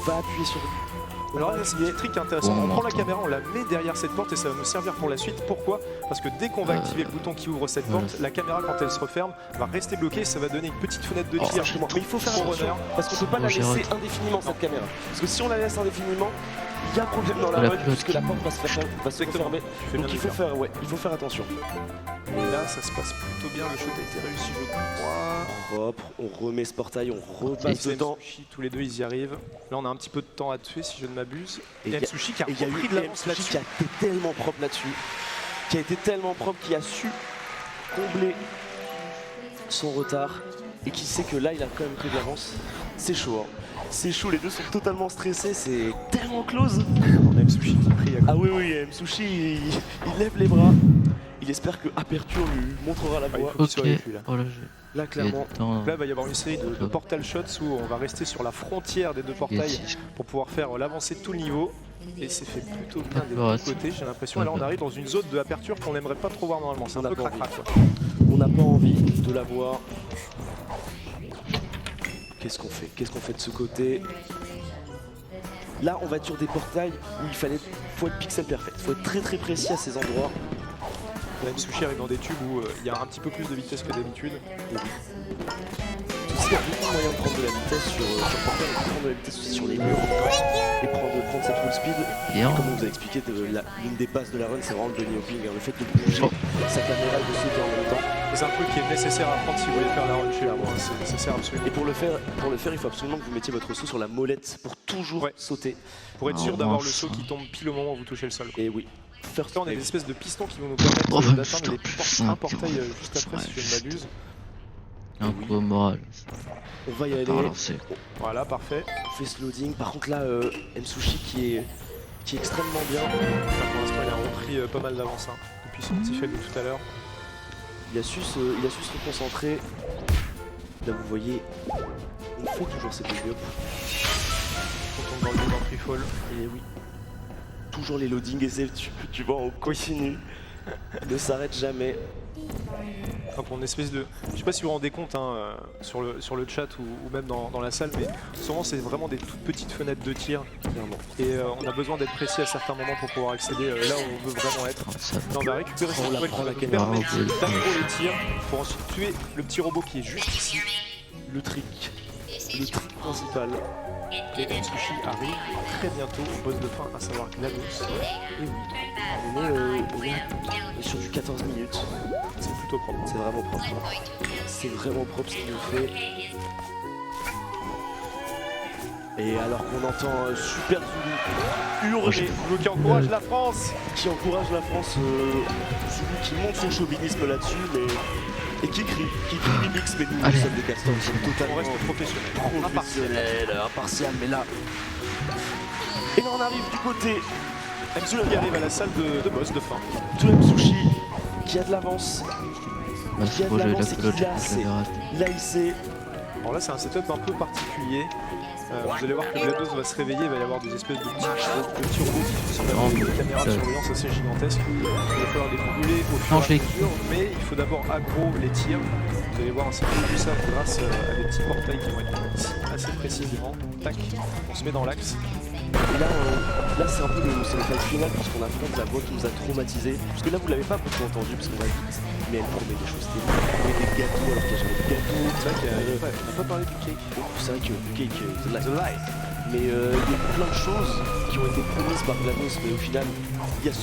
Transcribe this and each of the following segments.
va appuyer sur... Alors là, c'est un petit trick intéressant. On prend la caméra, on la met derrière cette porte et ça va nous servir pour la suite. Pourquoi? Parce que dès qu'on va activer le bouton qui ouvre cette porte, la caméra, quand elle se referme, va rester bloquée. Ça va donner une petite fenêtre de tir. Mais il faut faire attention, parce qu'on peut pas la laisser indéfiniment, cette caméra. Parce que si on la laisse indéfiniment, il y a un problème dans la run, puisque la porte va se refermer. Donc il faut faire attention. Et là, ça se passe plutôt bien. Le shot a été réussi, je crois. Propre, on remet ce portail, on repasse dedans. Tous les deux, ils y arrivent. Là, on a un petit peu de temps à tuer, si je ne m'abuse. Et Msushi qui a repris de l'avance là-dessus. Qui a été tellement propre là-dessus. Qui a su combler son retard. Et qui sait que là, il a quand même pris de l'avance. C'est chaud, hein. C'est chaud, les deux sont totalement stressés, c'est tellement close. On a Msushi qui prie. Ah oui, Msushi, il lève les bras. Il espère que Aperture lui montrera la voie. Là, clairement. Donc là, il va y avoir une série de portal shots où on va rester sur la frontière des deux portails pour pouvoir faire l'avancée de tout le niveau. Et c'est fait plutôt bien des deux côtés, j'ai l'impression. Et là, on arrive dans une zone de Aperture qu'on n'aimerait pas trop voir normalement. C'est un peu crac-crac. On n'a pas envie de la voir. Qu'est-ce qu'on fait? Qu'est-ce qu'on fait de ce côté? Là, on va être sur des portails où faut être pixel perfect. Il faut être très précis à ces endroits. Msushi arrive dans des tubes où il y a un petit peu plus de vitesse que d'habitude. Il y a beaucoup de moyens de prendre de la vitesse sur portail, et de prendre de la vitesse aussi sur les murs. Et prendre cette full speed. Et comme on vous a expliqué, l'une des bases de la run, c'est vraiment le bunny hopping. Le fait de bouger sa caméra et de sauter en même temps. C'est un truc qui est nécessaire à prendre si vous voulez faire la run chez la run. C'est nécessaire absolument. Et pour le faire, il faut absolument que vous mettiez votre saut sur la molette pour toujours sauter. Pour être sûr d'avoir le saut qui tombe pile au moment où vous touchez le sol. Et oui. Là, on a des espèces de pistons qui vont nous permettre d'atteindre un portail juste après, si je ne m'abuse. Un coup au moral. On va y aller. Voilà, parfait. On fait ce loading. Par contre, là, Msushi qui est extrêmement bien. Pour l'instant, il a repris pas mal d'avance depuis son petit fail de tout à l'heure. Il a su se reconcentrer. Là, vous voyez, on fait toujours ces build-up. Quand on tombe dans le free fall. Et oui. Toujours les loadings et tu vois, on continue. Ne s'arrête jamais. Donc on espèce de... Je sais pas si vous vous rendez compte sur le chat ou même dans la salle, mais souvent c'est vraiment des toutes petites fenêtres de tir. Et on a besoin d'être précis à certains moments pour pouvoir accéder là où on veut vraiment être. Là, on va récupérer cette toile qui va nous permettre d'aggro les tirs pour ensuite tuer le petit robot qui est juste ici. Le trick principal. Et Msushi arrive très bientôt au boss de fin, à savoir GLaDOS. Et oui, on est sur du 14 minutes. C'est plutôt propre. C'est vraiment propre. C'est vraiment propre ce qu'il nous fait. Et alors qu'on entend Super Zulu hurler, Zulu qui encourage la France. Zulu qui monte son chauvinisme là-dessus, mais... Et qui crie Mimix, mais nous sommes des castors, nous sommes totalement... On reste professionnels, impartial, mais là... Et là on arrive du côté... Msushi qui arrive à la salle de boss de fin. De Msushi qui a de l'avance. Qui a de l'avance et qui l'a assez. Là il sait... Alors là c'est un setup un peu particulier. Vous allez voir que GLaDOS va se réveiller, il va y avoir des espèces de petits robots qui sont avoir des caméras de surveillance assez gigantesques. Il va falloir les brûler au fur et à mesure, mais il faut d'abord aggro les tirs. Vous allez voir un petit peu tout ça grâce à des petits portails qui vont être ici assez précisément. Tac, on se met dans l'axe. Et là c'est un peu le fight final parce qu'on affronte la voix qui nous a traumatisés. Parce que là vous l'avez pas beaucoup entendu parce qu'on va vite, mais elle promet des choses terribles. Des gâteaux alors qu'il n'y a jamais de gâteaux. C'est vrai qu'on n'a pas parlé du cake. C'est vrai que le cake, the life. Mais il y a plein de choses qui ont été promises par GLaDOS, mais au final il y a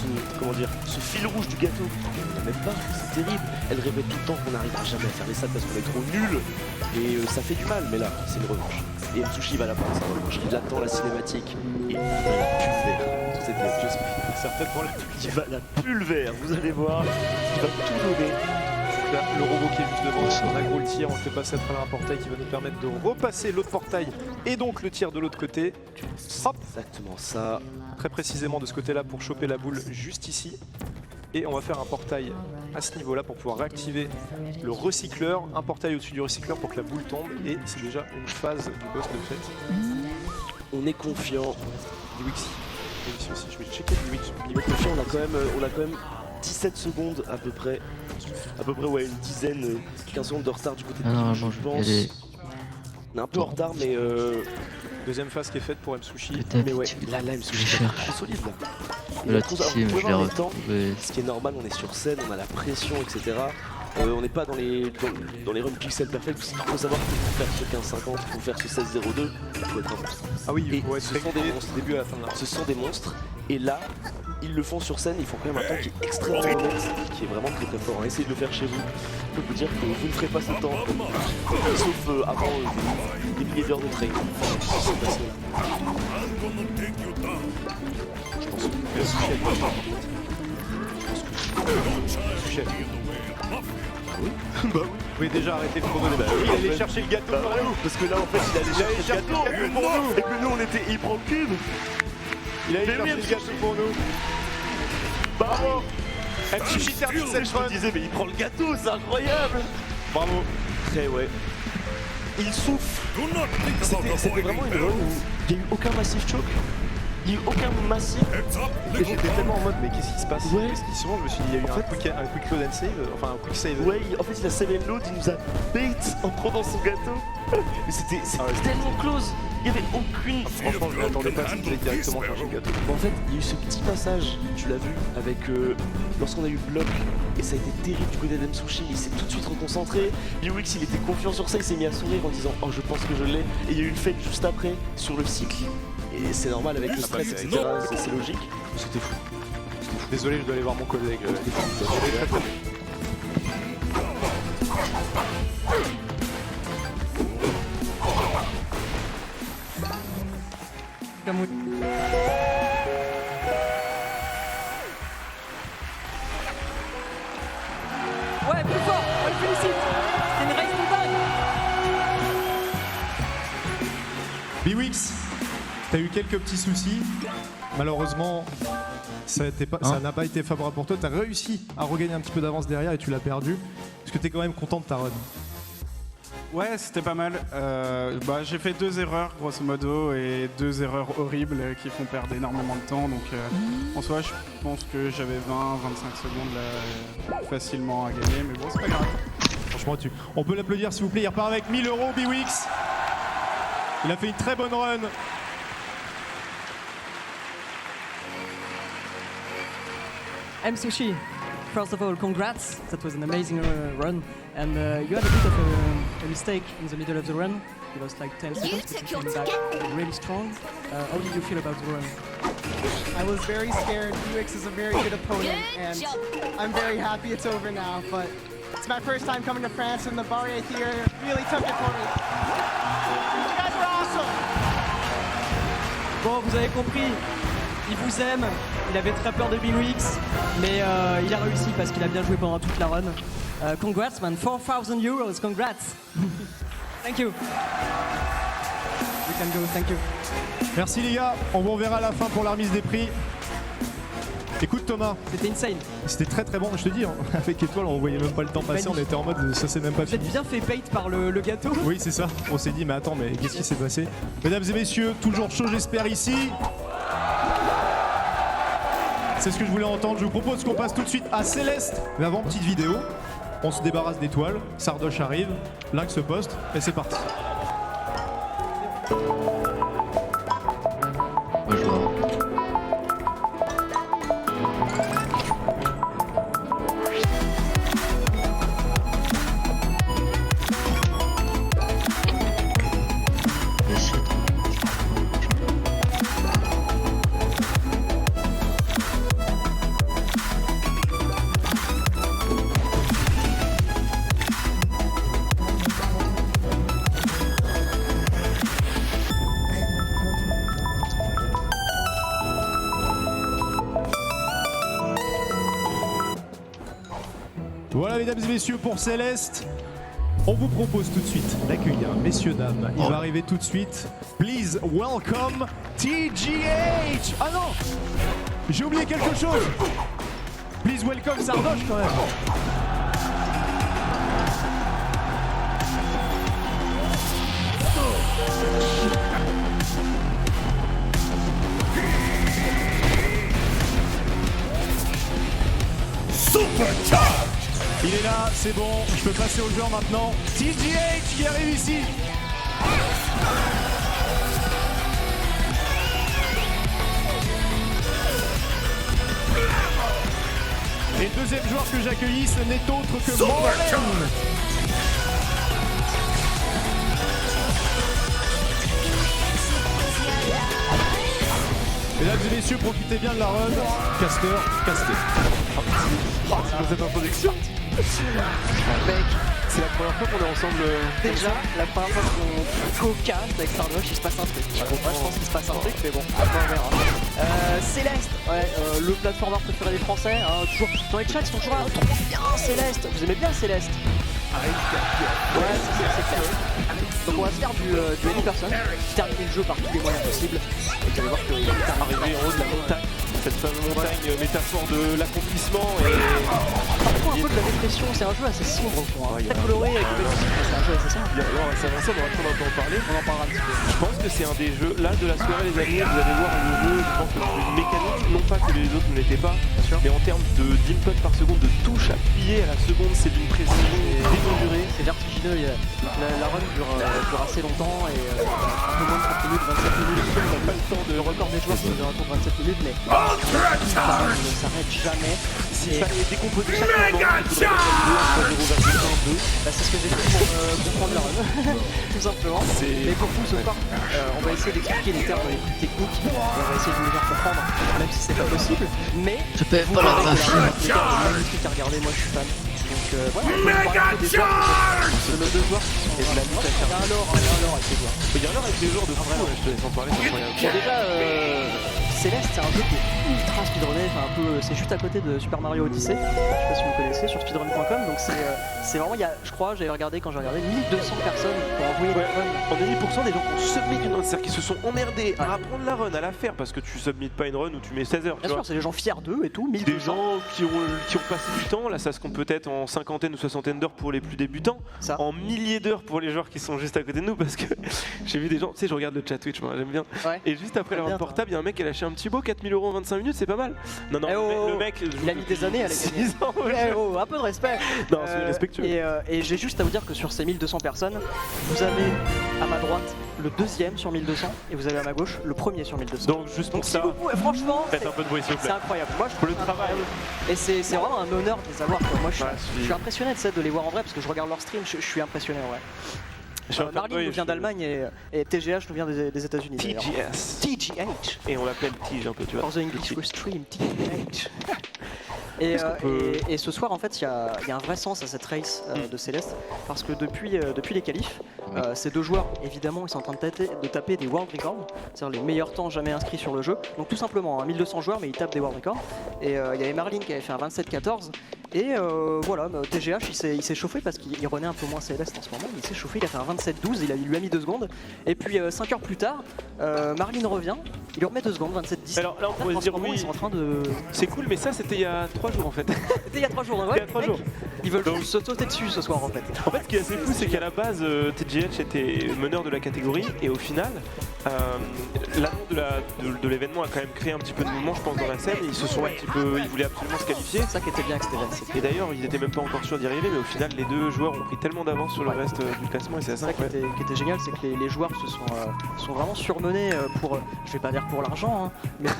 ce fil rouge du gâteau. On n'a même pas, c'est terrible. Elle répète tout le temps qu'on n'arrivera jamais à faire les salles parce qu'on est trop nuls. Et ça fait du mal, mais là c'est une revanche. Et Msushi va la prendre sa revanche. Il attend la cinématique et il va la pulvère. Certainement il va la pulvère, vous allez voir. Il va tout donner. Là, le robot qui est juste devant, on aggro le tir, on le fait passer à travers un portail qui va nous permettre de repasser l'autre portail et donc le tir de l'autre côté. Hop, exactement ça. Très précisément de ce côté-là pour choper la boule juste ici. Et on va faire un portail à ce niveau-là pour pouvoir réactiver le recycleur. Un portail au-dessus du recycleur pour que la boule tombe. Et c'est déjà une phase du boss de fait. On est confiant. Liwixi aussi, je vais checker Liwixi. On est confiant, on a quand même 17 secondes à peu près. Ouais, une dizaine, 15 secondes de retard du côté de je pense. On est un peu en retard, mais Deuxième phase qui est faite pour M-Sushi. Mais ouais, là, M-Sushi est trop solide là. Il La a trop ça. team, On peut je l'ai voir les temps, retrouvé. ce qui est normal, on est sur scène, on a la pression, etc. On n'est pas dans les runs pixel perfect, parce qu'il faut savoir qu'il faut faire ce 15-50, il faut faire ce 16-02, il faut être un monstre. Ah oui, Et il faut être ce sont des monstres. début à la fin de la Ce sont des monstres, et là, ils le font sur scène, ils font quand même un temps qui est extrêmement honnête, qui est vraiment très très fort. Essayez de le faire chez vous. Je peux vous dire que vous ne ferez pas ce temps, sauf avant des milliers d'heures de training. C'est passé là. Je pense que Sushi. oui. Bah oui. Vous pouvez déjà arrêter le chrono. Il allait chercher le gâteau pour nous. Parce que là en fait il allait chercher le gâteau pour nous. Et que nous on était, il prend le cube. Il allait chercher le gâteau pour nous. Bravo. M-Sushi termine cette Je run. me disais mais il prend le gâteau, c'est incroyable. Bravo. Très ouais. Il souffle. C'était vraiment une run où il n'y a eu aucun massif choke. Il n'y a eu aucun massif. Et j'étais tellement en mode mais qu'est-ce qui se passe? Ouais. Qu'est-ce qui se passe? Je me suis dit il y a eu un quick load and save, enfin un quick save. Ouais, en fait il a save and load, il nous a bait en prenant son gâteau. Mais c'était tellement close. Il n'y avait aucune. Franchement je m'attendais pas à ce qu'il aille directement chercher le gâteau. En fait, il y a eu ce petit passage, tu l'as vu, avec lorsqu'on a eu bloc, et ça a été terrible du côté d'M-Sushi, il s'est tout de suite reconcentré. Liwix, il était confiant sur ça, il s'est mis à sourire en disant oh je pense que je l'ai. Et il y a eu une fête juste après sur le cycle. Et c'est normal avec le stress, etc. C'est logique. C'était fou. Désolé, je dois aller voir mon collègue. Ouais, plus fort, on le félicite. C'est une race de dingue. Biwix, t'as eu quelques petits soucis. Malheureusement, ça n'a pas été favorable pour toi. T'as réussi à regagner un petit peu d'avance derrière et tu l'as perdu. Est-ce que t'es quand même content de ta run? Ouais, c'était pas mal. J'ai fait 2 erreurs, grosso modo, et 2 erreurs horribles qui font perdre énormément de temps. Donc, en soi, je pense que j'avais 20-25 secondes là, facilement à gagner. Mais bon, c'est pas grave. Franchement, on peut l'applaudir s'il vous plaît. Il repart avec 1000 €, Biwix. Il a fait une très bonne run. M-Sushi, first of all, congrats. That was an amazing run. And you had a bit of a mistake in the middle of the run. You lost like 10 seconds, but you came back really strong. How did you feel about the run? I was very scared. Biwix is a very good opponent, and I'm very happy it's over now. But it's my first time coming to France, and the Barrier Theater really took it for me. You guys were awesome. Bon, vous avez compris, il vous aime. Il avait très peur de Biwix, mais il a réussi parce qu'il a bien joué pendant toute la run. Congrats, man. 4,000 €. Congrats. Thank you. We can go. Thank you. Merci les gars. On vous reverra à la fin pour la remise des prix. Écoute Thomas, C'était insane. c'était très très bon. Je te dis, hein, avec Étoile, on voyait même pas le temps passer. On était en mode ça c'est même pas Vous êtes fini. bien fait bait par le gâteau. Oui, c'est ça. On s'est dit, mais attends, mais qu'est-ce qui s'est passé? Mesdames et messieurs, toujours chaud, j'espère, ici. C'est ce que je voulais entendre. Je vous propose qu'on passe tout de suite à Céleste. Mais avant, petite vidéo. On se débarrasse d'étoiles. Sardoche arrive. Lynx se poste. Et c'est parti. Moi, je vois. Voilà, mesdames et messieurs, pour Céleste, on vous propose tout de suite d'accueillir, messieurs, dames. Il va arriver tout de suite. Please welcome TGH. Ah non, j'ai oublié quelque chose. Please welcome Sardoche quand même. Il est là, c'est bon, je peux passer au joueur maintenant. TGH qui arrive ici. deuxième joueur que j'accueillis, ce n'est autre que Morlen. Mesdames et messieurs, profitez bien de la run. Caster, casté. C'est cette introduction. Mec, c'est la première fois qu'on est ensemble. Déjà, la première fois qu'on co-cast avec Sardoche, il se passe un truc. Moi, je pense qu'il se passe un truc, mais bon, après on verra. Céleste, ouais, le platformer préféré des Français. Hein, toujours dans les chats, ils sont toujours là, trop bien Céleste. Vous aimez bien Céleste? Ouais, c'est clair. Donc on va se faire du any person, terminer le jeu par tous les moyens possibles. Et vous allez voir qu'il est Arrivé en haut de la montagne, cette fameuse montagne métaphore de l'accomplissement et parfois un peu de la dépression. C'est un jeu assez sombre au fond, hein. Très coloré avec des belles musiques, mais c'est un jeu assez sombre. alors on va s'avancer, on aura le temps d'en parler. On en parlera un petit peu. Je pense que c'est un des jeux, là de la soirée les amis, vous allez voir le jeu, je pense que une mécanique, non pas que les autres ne l'étaient pas, mais en termes d'input par seconde, de touche appuyée à la seconde, c'est d'une précision démesurée. C'est vertigineux, la run dure assez longtemps et un peu moins de 30 minutes, 27 minutes. On n'a pas le temps de record des joueurs qui dure un tour de 27 minutes, mais ça ne s'arrête jamais. Il fallait décomposer chaque moment, C'est ce que j'ai fait pour prendre la run, tout simplement. Mais pour vous, ce soir, on va essayer d'expliquer les termes les plus techniques, et on va essayer de vous les faire comprendre, même si c'est pas possible. Mais Je paie vous pas la verrez que graphie. les termes sont magnifiques à regarder, moi je suis fan. Donc voilà, on va parler des joueurs, de nos deux joueurs qui sont de la lutte à faire. Il y a un lore avec les joueurs. Il y a alors avec les joueurs de fou, je te laisse en parler, c'est incroyable. Bon, déjà, Céleste, c'est un jeu qui est ultra speedrunné, enfin un peu, c'est juste à côté de Super Mario Odyssey. Je sais pas si vous connaissez, sur speedrun.com. Donc c'est vraiment, il y a, je crois, j'avais regardé quand j'ai regardé, 1200 personnes qui ont envoyé la run. On est 10% des gens qui ont submit une run, c'est-à-dire qu'ils se sont emmerdés à apprendre la run, à la faire, parce que tu submits pas une run où tu mets 16 heures. Bien sûr, c'est des gens fiers d'eux et tout, 1200. Des gens qui ont passé du temps, là ça se compte peut-être en cinquantaine ou soixantaine d'heures pour les plus débutants, Ça. en milliers d'heures pour les joueurs qui sont juste à côté de nous, parce que j'ai vu des gens, tu sais, je regarde le chat Twitch, moi j'aime bien, Ouais. et juste après la Bien, vente portable, il y a un mec qui a lâché un petit beau 4000 € en 25 minutes, c'est pas mal. Non, non, Eh oh, le mec, il a mis des années à les gagner. 6 ans, ouais. Eh oh, un peu de respect. Non, c'est respectueux. Et j'ai juste à vous dire que sur ces 1200 personnes, vous avez à ma droite le deuxième sur 1200 et vous avez à ma gauche le premier sur 1200. Donc juste pour Donc si ça, vous pouvez, franchement, faites un peu de bruit s'il vous c'est plaît. incroyable. Moi, je Pour le trouve travail. incroyable. Et c'est vraiment un honneur de les avoir. Quoi. Moi, je Ouais, suis impressionné de les voir en vrai parce que je regarde leur stream. Je suis impressionné en vrai. Marlene nous vient d'Allemagne et TGH nous vient des États-Unis. d'ailleurs. TGS. TGH. Et on l'appelle Tige un peu, tu vois. For the English we stream, TGH. Et ce soir, en fait, il y a un vrai sens à cette race de Céleste parce que depuis les qualifs, ces deux joueurs, évidemment, ils sont en train de taper des world records, c'est-à-dire les meilleurs temps jamais inscrits sur le jeu. Donc tout simplement, 1200 joueurs, mais ils tapent des world records. Et il y avait Marlene qui avait fait un 27-14. Et voilà, TGH il s'est chauffé parce qu'il renaît un peu moins Céleste en ce moment. Il s'est chauffé, il a fait un 27-12, il lui a mis 2 secondes. Et puis 5 heures plus tard, Marlene revient, il lui remet 2 secondes, 27-10. Alors là, on pourrait se dire oui, ils sont en train de. c'est cool, mais ça c'était il y a 3 jours en fait. C'était il y a 3 jours, ouais. Il y a 3 mec, jours. Ils veulent juste se sauter dessus ce soir en fait. En fait, ce qui est assez fou, c'est qu'à la base, TGH était meneur de la catégorie, et au final, l'annonce de l'événement a quand même créé un petit peu de mouvement, je pense, dans la scène. Ils se sont un petit peu, ils voulaient absolument se qualifier. C'est ça qui était bien avec cet événement. Et d'ailleurs, ils étaient même pas encore sûrs d'y arriver, mais au final, les deux joueurs ont pris tellement d'avance sur le reste du classement, et c'est assez C'est ça incroyable. qui était génial, c'est que les joueurs sont vraiment surmenés pour, je vais pas dire pour l'argent, hein, mais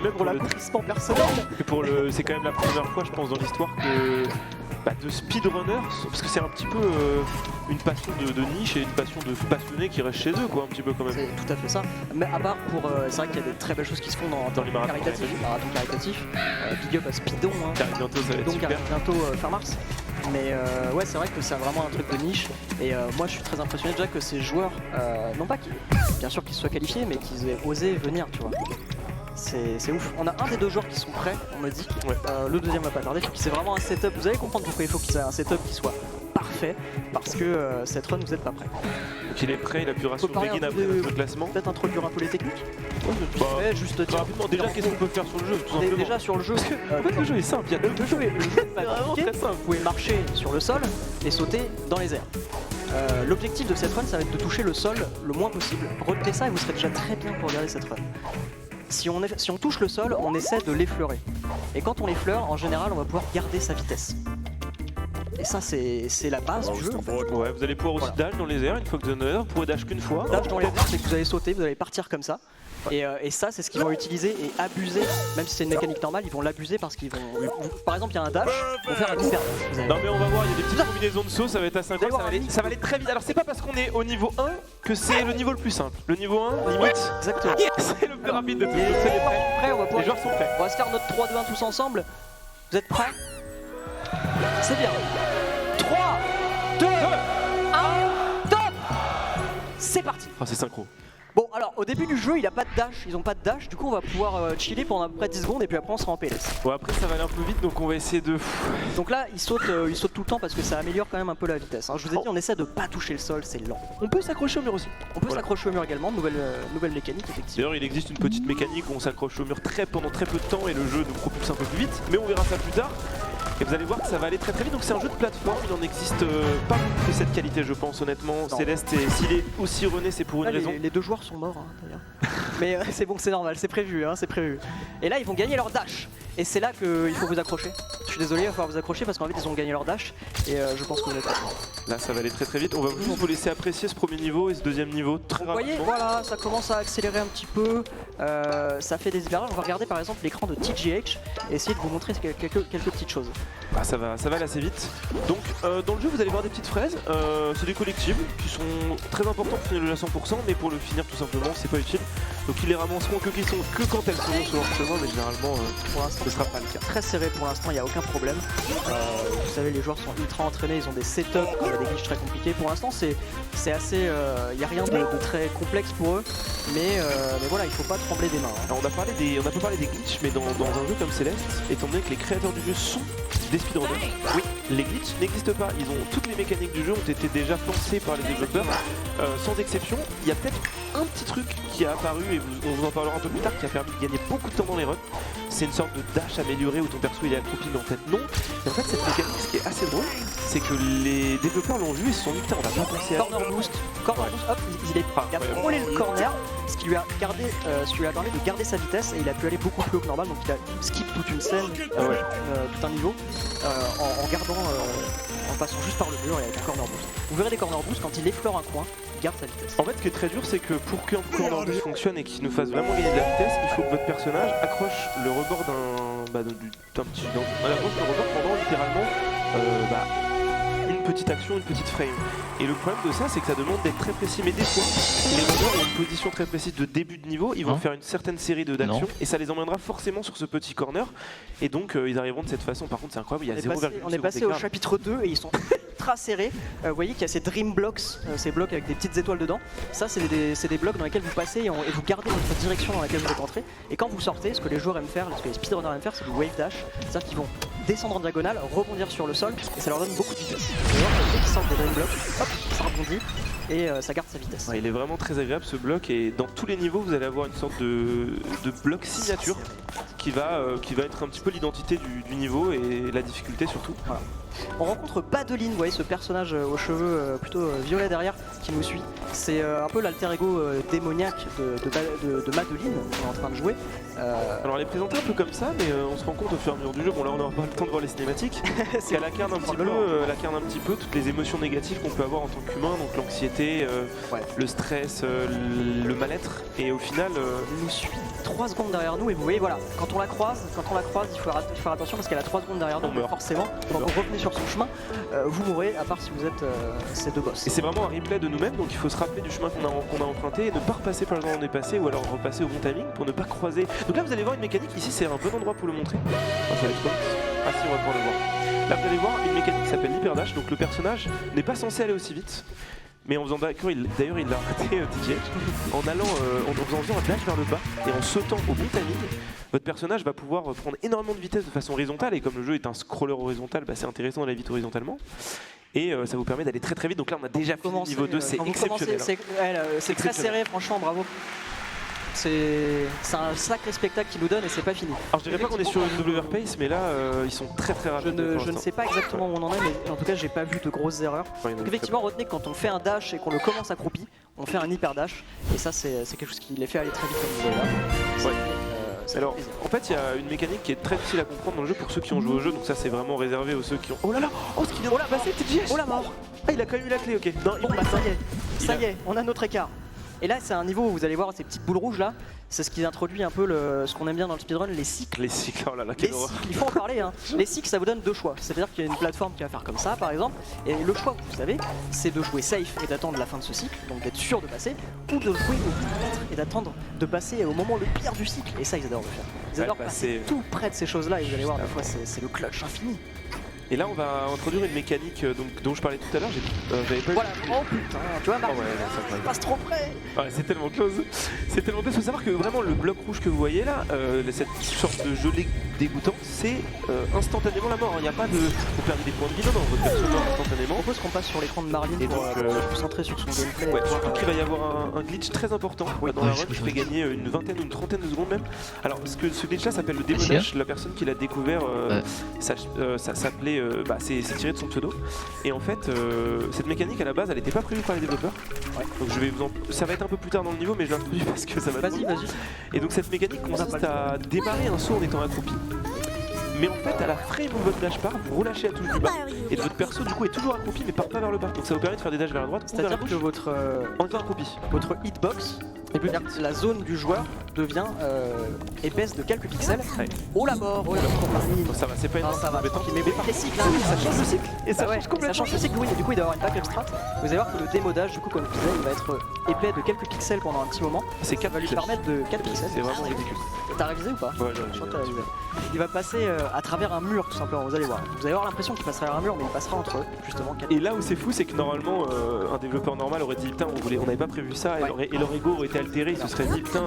Même pour l'accomplissement personnel. Et pour c'est quand même la première fois, je pense, dans l'histoire que de speedrunners, parce que c'est un petit peu une passion de niche et une passion de passionnés qui restent chez eux, quoi, un petit peu quand même. C'est tout à fait ça. Mais à part pour, c'est vrai qu'il y a des très belles choses qui se font dans les marathons caritatifs. Big up à Speedon, hein. Qui arrive bientôt, ça va être Donc super. arrive bientôt fin mars. Mais ouais, c'est vrai que c'est vraiment un truc de niche. Et moi, je suis très impressionné déjà que ces joueurs, non pas bien sûr qu'ils se soient qualifiés, mais qu'ils aient osé venir, tu vois. C'est ouf. On a un des deux joueurs qui sont prêts, on me dit. Le deuxième va pas tarder. Faut qu'il ait vraiment un setup. Vous allez comprendre pourquoi il faut qu'il ait un setup qui soit parfait. Parce que cette run, vous êtes pas prêts. Donc il est prêt, il appuiera sur parler Begin un peu après de- notre classement. Peut-être introduire un peu les techniques. Ouais, juste très rapidement, déjà, qu'est-ce qu'on peut faire sur le jeu, tout simplement. Déjà sur le jeu. En fait, le jeu est simple, il y a deux jeux. Le jeu est pas Vraiment compliqué. très simple. Vous pouvez marcher sur le sol et sauter dans les airs. L'objectif de cette run, ça va être de toucher le sol le moins possible. Retenez ça et vous serez déjà très bien pour regarder cette run. Si on touche le sol, on essaie de l'effleurer. Et quand on l'effleure, en général, on va pouvoir garder sa vitesse. Et ça, c'est la base du jeu. En fait. Ouais, vous allez pouvoir aussi dash dans les airs une fois que vous en avez, vous pourrez dash qu'une fois. Dash dans les airs, c'est que vous allez sauter, vous allez partir comme ça. Et ça, c'est ce qu'ils vont utiliser et abuser, même si c'est une mécanique normale, ils vont l'abuser parce qu'ils vont. Par exemple, il y a un dash, ils vont faire un hyper dash. Non, mais on va voir, il y a des petites combinaisons de sauts, ça va être assez incroyable. Ça va aller très vite. Alors, c'est pas parce qu'on est au niveau 1 que c'est le niveau le plus simple. Le niveau 1, limite, exactement. C'est le plus rapide de tous. Les joueurs sont prêts. On va se faire notre 3-2-1 tous ensemble. Vous êtes prêts? C'est bien. 3, 2, 1, top! C'est parti. Ah, c'est synchro. Bon, alors au début du jeu, il a pas de dash, ils ont pas de dash, du coup on va pouvoir chiller pendant à peu près 10 secondes et puis après on sera en PLS. Bon, après ça va aller un peu vite donc on va essayer de. Donc là, il saute tout le temps parce que ça améliore quand même un peu la vitesse. Hein. Je vous ai dit, on essaie de pas toucher le sol, c'est lent. On peut s'accrocher au mur aussi. On peut s'accrocher au mur également, nouvelle mécanique effectivement. D'ailleurs, il existe une petite mécanique où on s'accroche au mur pendant très peu de temps et le jeu nous propulse un peu plus vite, mais on verra ça plus tard. Et vous allez voir que ça va aller très vite, donc c'est un jeu de plateforme, il n'en existe pas beaucoup de cette qualité je pense honnêtement. Non. Céleste, s'il est aussi rené c'est pour une raison. Les deux joueurs sont morts hein, d'ailleurs. Mais c'est bon, c'est normal, c'est prévu, hein, c'est prévu. Et là ils vont gagner leur dash, et c'est là qu'il faut vous accrocher. Je suis désolé, il va falloir vous accrocher parce qu'en fait ils ont gagné leur dash, et je pense que vous êtes là. Là ça va aller très vite, on va juste vous laisser apprécier ce premier niveau et ce deuxième niveau très rapidement. Vous voyez, voilà, ça commence à accélérer un petit peu, ça fait des hyperdages. On va regarder par exemple l'écran de TGH et essayer de vous montrer quelques petites choses. Ah, ça va aller assez vite. Donc dans le jeu vous allez voir des petites fraises, c'est des collectibles qui sont très importantes pour finir le jeu à 100%, mais pour le finir tout simplement c'est pas utile. Donc ils les ramasseront que quand elles seront sur leur chemin, mais généralement pour l'instant ce sera pas le cas. Très serré pour l'instant, il n'y a aucun problème. Vous savez, les joueurs sont ultra entraînés, ils ont des setups quand il y a des glitches très compliqués. Pour l'instant c'est assez, il n'y a rien de très complexe pour eux, mais voilà, il faut pas trembler des mains. Hein. Alors, on a pas parlé des glitches, mais dans un jeu comme Céleste, étant donné que les créateurs du jeu sont des speedrunners, oui, les glitches n'existent pas. Ils ont toutes les mécaniques du jeu ont été déjà pensées par les développeurs, sans exception. Il y a peut-être un petit truc qui a apparu et on vous en parlera un peu plus tard, qui a permis de gagner beaucoup de temps dans les runs. C'est une sorte de dash amélioré où ton perso il est accroupi mais en fait non. Et en fait cette mécanique, ce qui est assez drôle, c'est que les développeurs l'ont vu et se sont dit putain on va pas penser à corner boost, hop, il a frôlé le corner, ce qui lui a permis de garder sa vitesse et il a pu aller beaucoup plus haut que normal, donc il a skip toute une scène, tout un niveau, en passant juste par le mur et avec un corner boost. Vous verrez des corner boost quand il effleure un coin, il garde sa vitesse. En fait ce qui est très dur c'est que pour qu'un corner boost fonctionne et qu'il nous fasse vraiment gagner de la vitesse, il faut que votre personnage accroche le rebord d'un petit rebord pendant littéralement une petite action, une petite frame. Et le problème de ça, c'est que ça demande d'être très précis. Mais des fois, les joueurs ont une position très précise de début de niveau, ils vont faire une certaine série d'actions et ça les emmènera forcément sur ce petit corner. Et donc, ils arriveront de cette façon. Par contre, c'est incroyable, il y a 0,1 On est passé au chapitre 2 et ils sont ultra serrés. Vous voyez qu'il y a ces dream blocks, ces blocs avec des petites étoiles dedans. Ça, c'est des blocs dans lesquels vous passez et vous gardez votre direction dans laquelle vous êtes entré. Et quand vous sortez, ce que les joueurs aiment faire, ce que les speedrunners aiment faire, c'est du wave dash. C'est-à-dire qu'ils vont descendre en diagonale, rebondir sur le sol et ça leur donne beaucoup de vitesse. Dès qu'ils sortent des dream blocks, hop, ça rebondit et ça garde sa vitesse. Ouais, il est vraiment très agréable ce bloc et dans tous les niveaux vous allez avoir une sorte de bloc signature qui va être un petit peu l'identité du niveau et la difficulté surtout. Voilà. On rencontre Badeline, vous voyez ce personnage aux cheveux plutôt violets derrière qui nous suit. C'est un peu l'alter ego démoniaque de Madeline qu'on est en train de jouer. Alors elle est présentée un peu comme ça, mais on se rend compte au fur et à mesure du jeu, bon là on n'aura pas le temps de voir les cinématiques, qu'elle incarne un petit peu toutes les émotions négatives qu'on peut avoir en tant qu'humain, donc l'anxiété, le stress, le mal-être, et au final elle nous suit 3 secondes derrière nous et vous voyez voilà, quand on la croise, il faut faire attention parce qu'elle a 3 secondes derrière nous, forcément, quand vous revenez sur son chemin, vous mourrez à part si vous êtes ces deux boss. Et c'est vraiment un replay de nous-mêmes, donc il faut se rappeler du chemin qu'on a emprunté et ne pas repasser par là où on est passé ou alors repasser au bon timing pour ne pas croiser. Donc là vous allez voir une mécanique, ici c'est un bon endroit pour le montrer. Ça va être quoi ? Ah si, on va pouvoir le voir. Là vous allez voir une mécanique qui s'appelle l'hyperdash, donc le personnage n'est pas censé aller aussi vite. Mais en faisant d'ailleurs il l'a raté TGH, en faisant un dash vers le bas et en sautant au bon timing, votre personnage va pouvoir prendre énormément de vitesse de façon horizontale et comme le jeu est un scroller horizontal, c'est intéressant d'aller vite horizontalement. Et ça vous permet d'aller très vite, donc là on a déjà fini le niveau 2, c'est exceptionnel. C'est très serré, franchement, bravo. C'est un sacré spectacle qu'ils nous donnent et c'est pas fini. Alors je dirais pas qu'on est sur une double overpace, mais là ils sont très rapides. Je ne sais pas exactement où on en est, mais en tout cas j'ai pas vu de grosses erreurs. Donc effectivement retenez que quand on fait un dash et qu'on le commence accroupi, on fait un hyper dash et ça c'est quelque chose qui les fait aller très vite comme niveau là. Alors, en fait, il y a une mécanique qui est très difficile à comprendre dans le jeu pour ceux qui ont joué au jeu, donc ça c'est vraiment réservé aux ceux qui ont... Oh là là, oh ce qui vient de passer, TGH. Oh la mort. Ah, il a quand même eu la clé, ok. Non, Bon bah ça y est, on a notre écart. Et là c'est un niveau où vous allez voir ces petites boules rouges là, c'est ce qui introduit un peu ce qu'on aime bien dans le speedrun, les cycles. Les cycles, oh là là, Les quelle horreur. cycles, il faut en parler hein. Les cycles ça vous donne deux choix, c'est-à-dire qu'il y a une plateforme qui va faire comme ça par exemple, et le choix vous savez, c'est de jouer safe et d'attendre la fin de ce cycle, donc d'être sûr de passer, ou de jouer au pire et d'attendre de passer au moment le pire du cycle, et ça ils adorent le faire. Ils adorent passer tout près de ces choses là, et vous allez voir des fois c'est le clutch infini. Et là on va introduire une mécanique dont je parlais tout à l'heure, j'avais pas eu... Voilà, oh putain, tu vois Marc, Oh ouais, ça il passe trop près. Ouais, c'est tellement close. C'est tellement close. Faut savoir que vraiment le bloc rouge que vous voyez là, cette sorte de gelée dégoûtant, c'est instantanément la mort. Il n'y a pas de. Vous perdez des points de vie, non, votre perso meurt instantanément. Je propose qu'on passe sur l'écran de Marlene Et pour donc, se concentrer sur son gameplay. Ouais, surtout qu'il va y avoir un glitch très important dans la run qui fait gagner une vingtaine ou une trentaine de secondes même. Alors, ce glitch là s'appelle le démonage. La personne qui l'a découvert, ça s'appelait. C'est tiré de son pseudo. Et en fait, cette mécanique à la base, elle n'était pas prévue par les développeurs. Donc je vais vous en... Ça va être un peu plus tard dans le niveau, mais je l'introduis parce que ça va. Vas-y. Et donc cette mécanique consiste à démarrer un saut en étant accroupi. Mais en fait, à la frame où votre dash part, vous relâchez la touche du bas. Et votre perso, du coup, est toujours accroupi, mais part pas vers le bas. Donc ça vous permet de faire des dashs vers la droite ou vers la C'est-à-dire que gauche en étant accroupi. votre hitbox, la zone du joueur devient épaisse de quelques pixels. Ouais. Oh la mort, oh la mort pour Marlene. Donc ça va, c'est pas Non, énorme, ça va, embêtant. tranquille, mais par les cycles, hein, Ça change le cycle. Et ça change complètement. Ça change le cycle, oui, et du coup il doit y avoir une backup strat. Vous allez voir que le démodage, du coup, comme je disais, il va être épais de quelques pixels pendant un petit moment. C'est Ça va lui permettre de 4 pixels. C'est vraiment ridicule. T'as révisé ou pas? Ouais, j'ai Je crois que t'as révisé. Il va passer à travers un mur, tout simplement, vous allez voir. Vous allez avoir l'impression qu'il passera à un mur, mais il passera entre eux, justement. Et là où c'est fou, c'est que normalement, un développeur normal aurait dit putain, on n'avait pas prévu ça, et leur ego aurait été altéré, il se serait dit putain,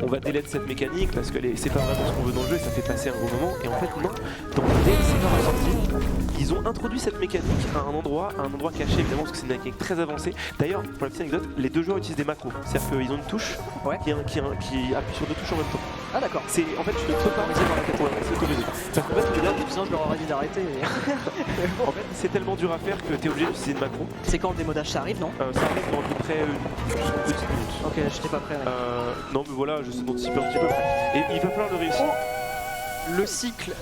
on va délaisser cette mécanique parce que c'est pas vraiment ce qu'on veut dans le jeu et ça fait passer un gros moment. Et en fait, non, dans le DLC dans la sortie, ils ont introduit cette mécanique à un endroit caché évidemment parce que c'est une mécanique très avancée. D'ailleurs, pour la petite anecdote, les deux joueurs utilisent des macros, c'est-à-dire qu'ils ont une touche qui appuie sur deux touches en même temps. Ah d'accord. C'est en fait tu ne peux pas rester dans la catégorie, c'est autorisé. Parce qu'en fait, Là, sinon je leur aurais dit d'arrêter. en fait, c'est tellement dur à faire que tu es obligé d'utiliser une macro. C'est quand le démodage ça arrive, non? Ça arrive dans à peu près une petite minute. Ok, j'étais pas prêt. Non mais voilà, je sais d'anticiper un petit peu. Et il va falloir le réussir.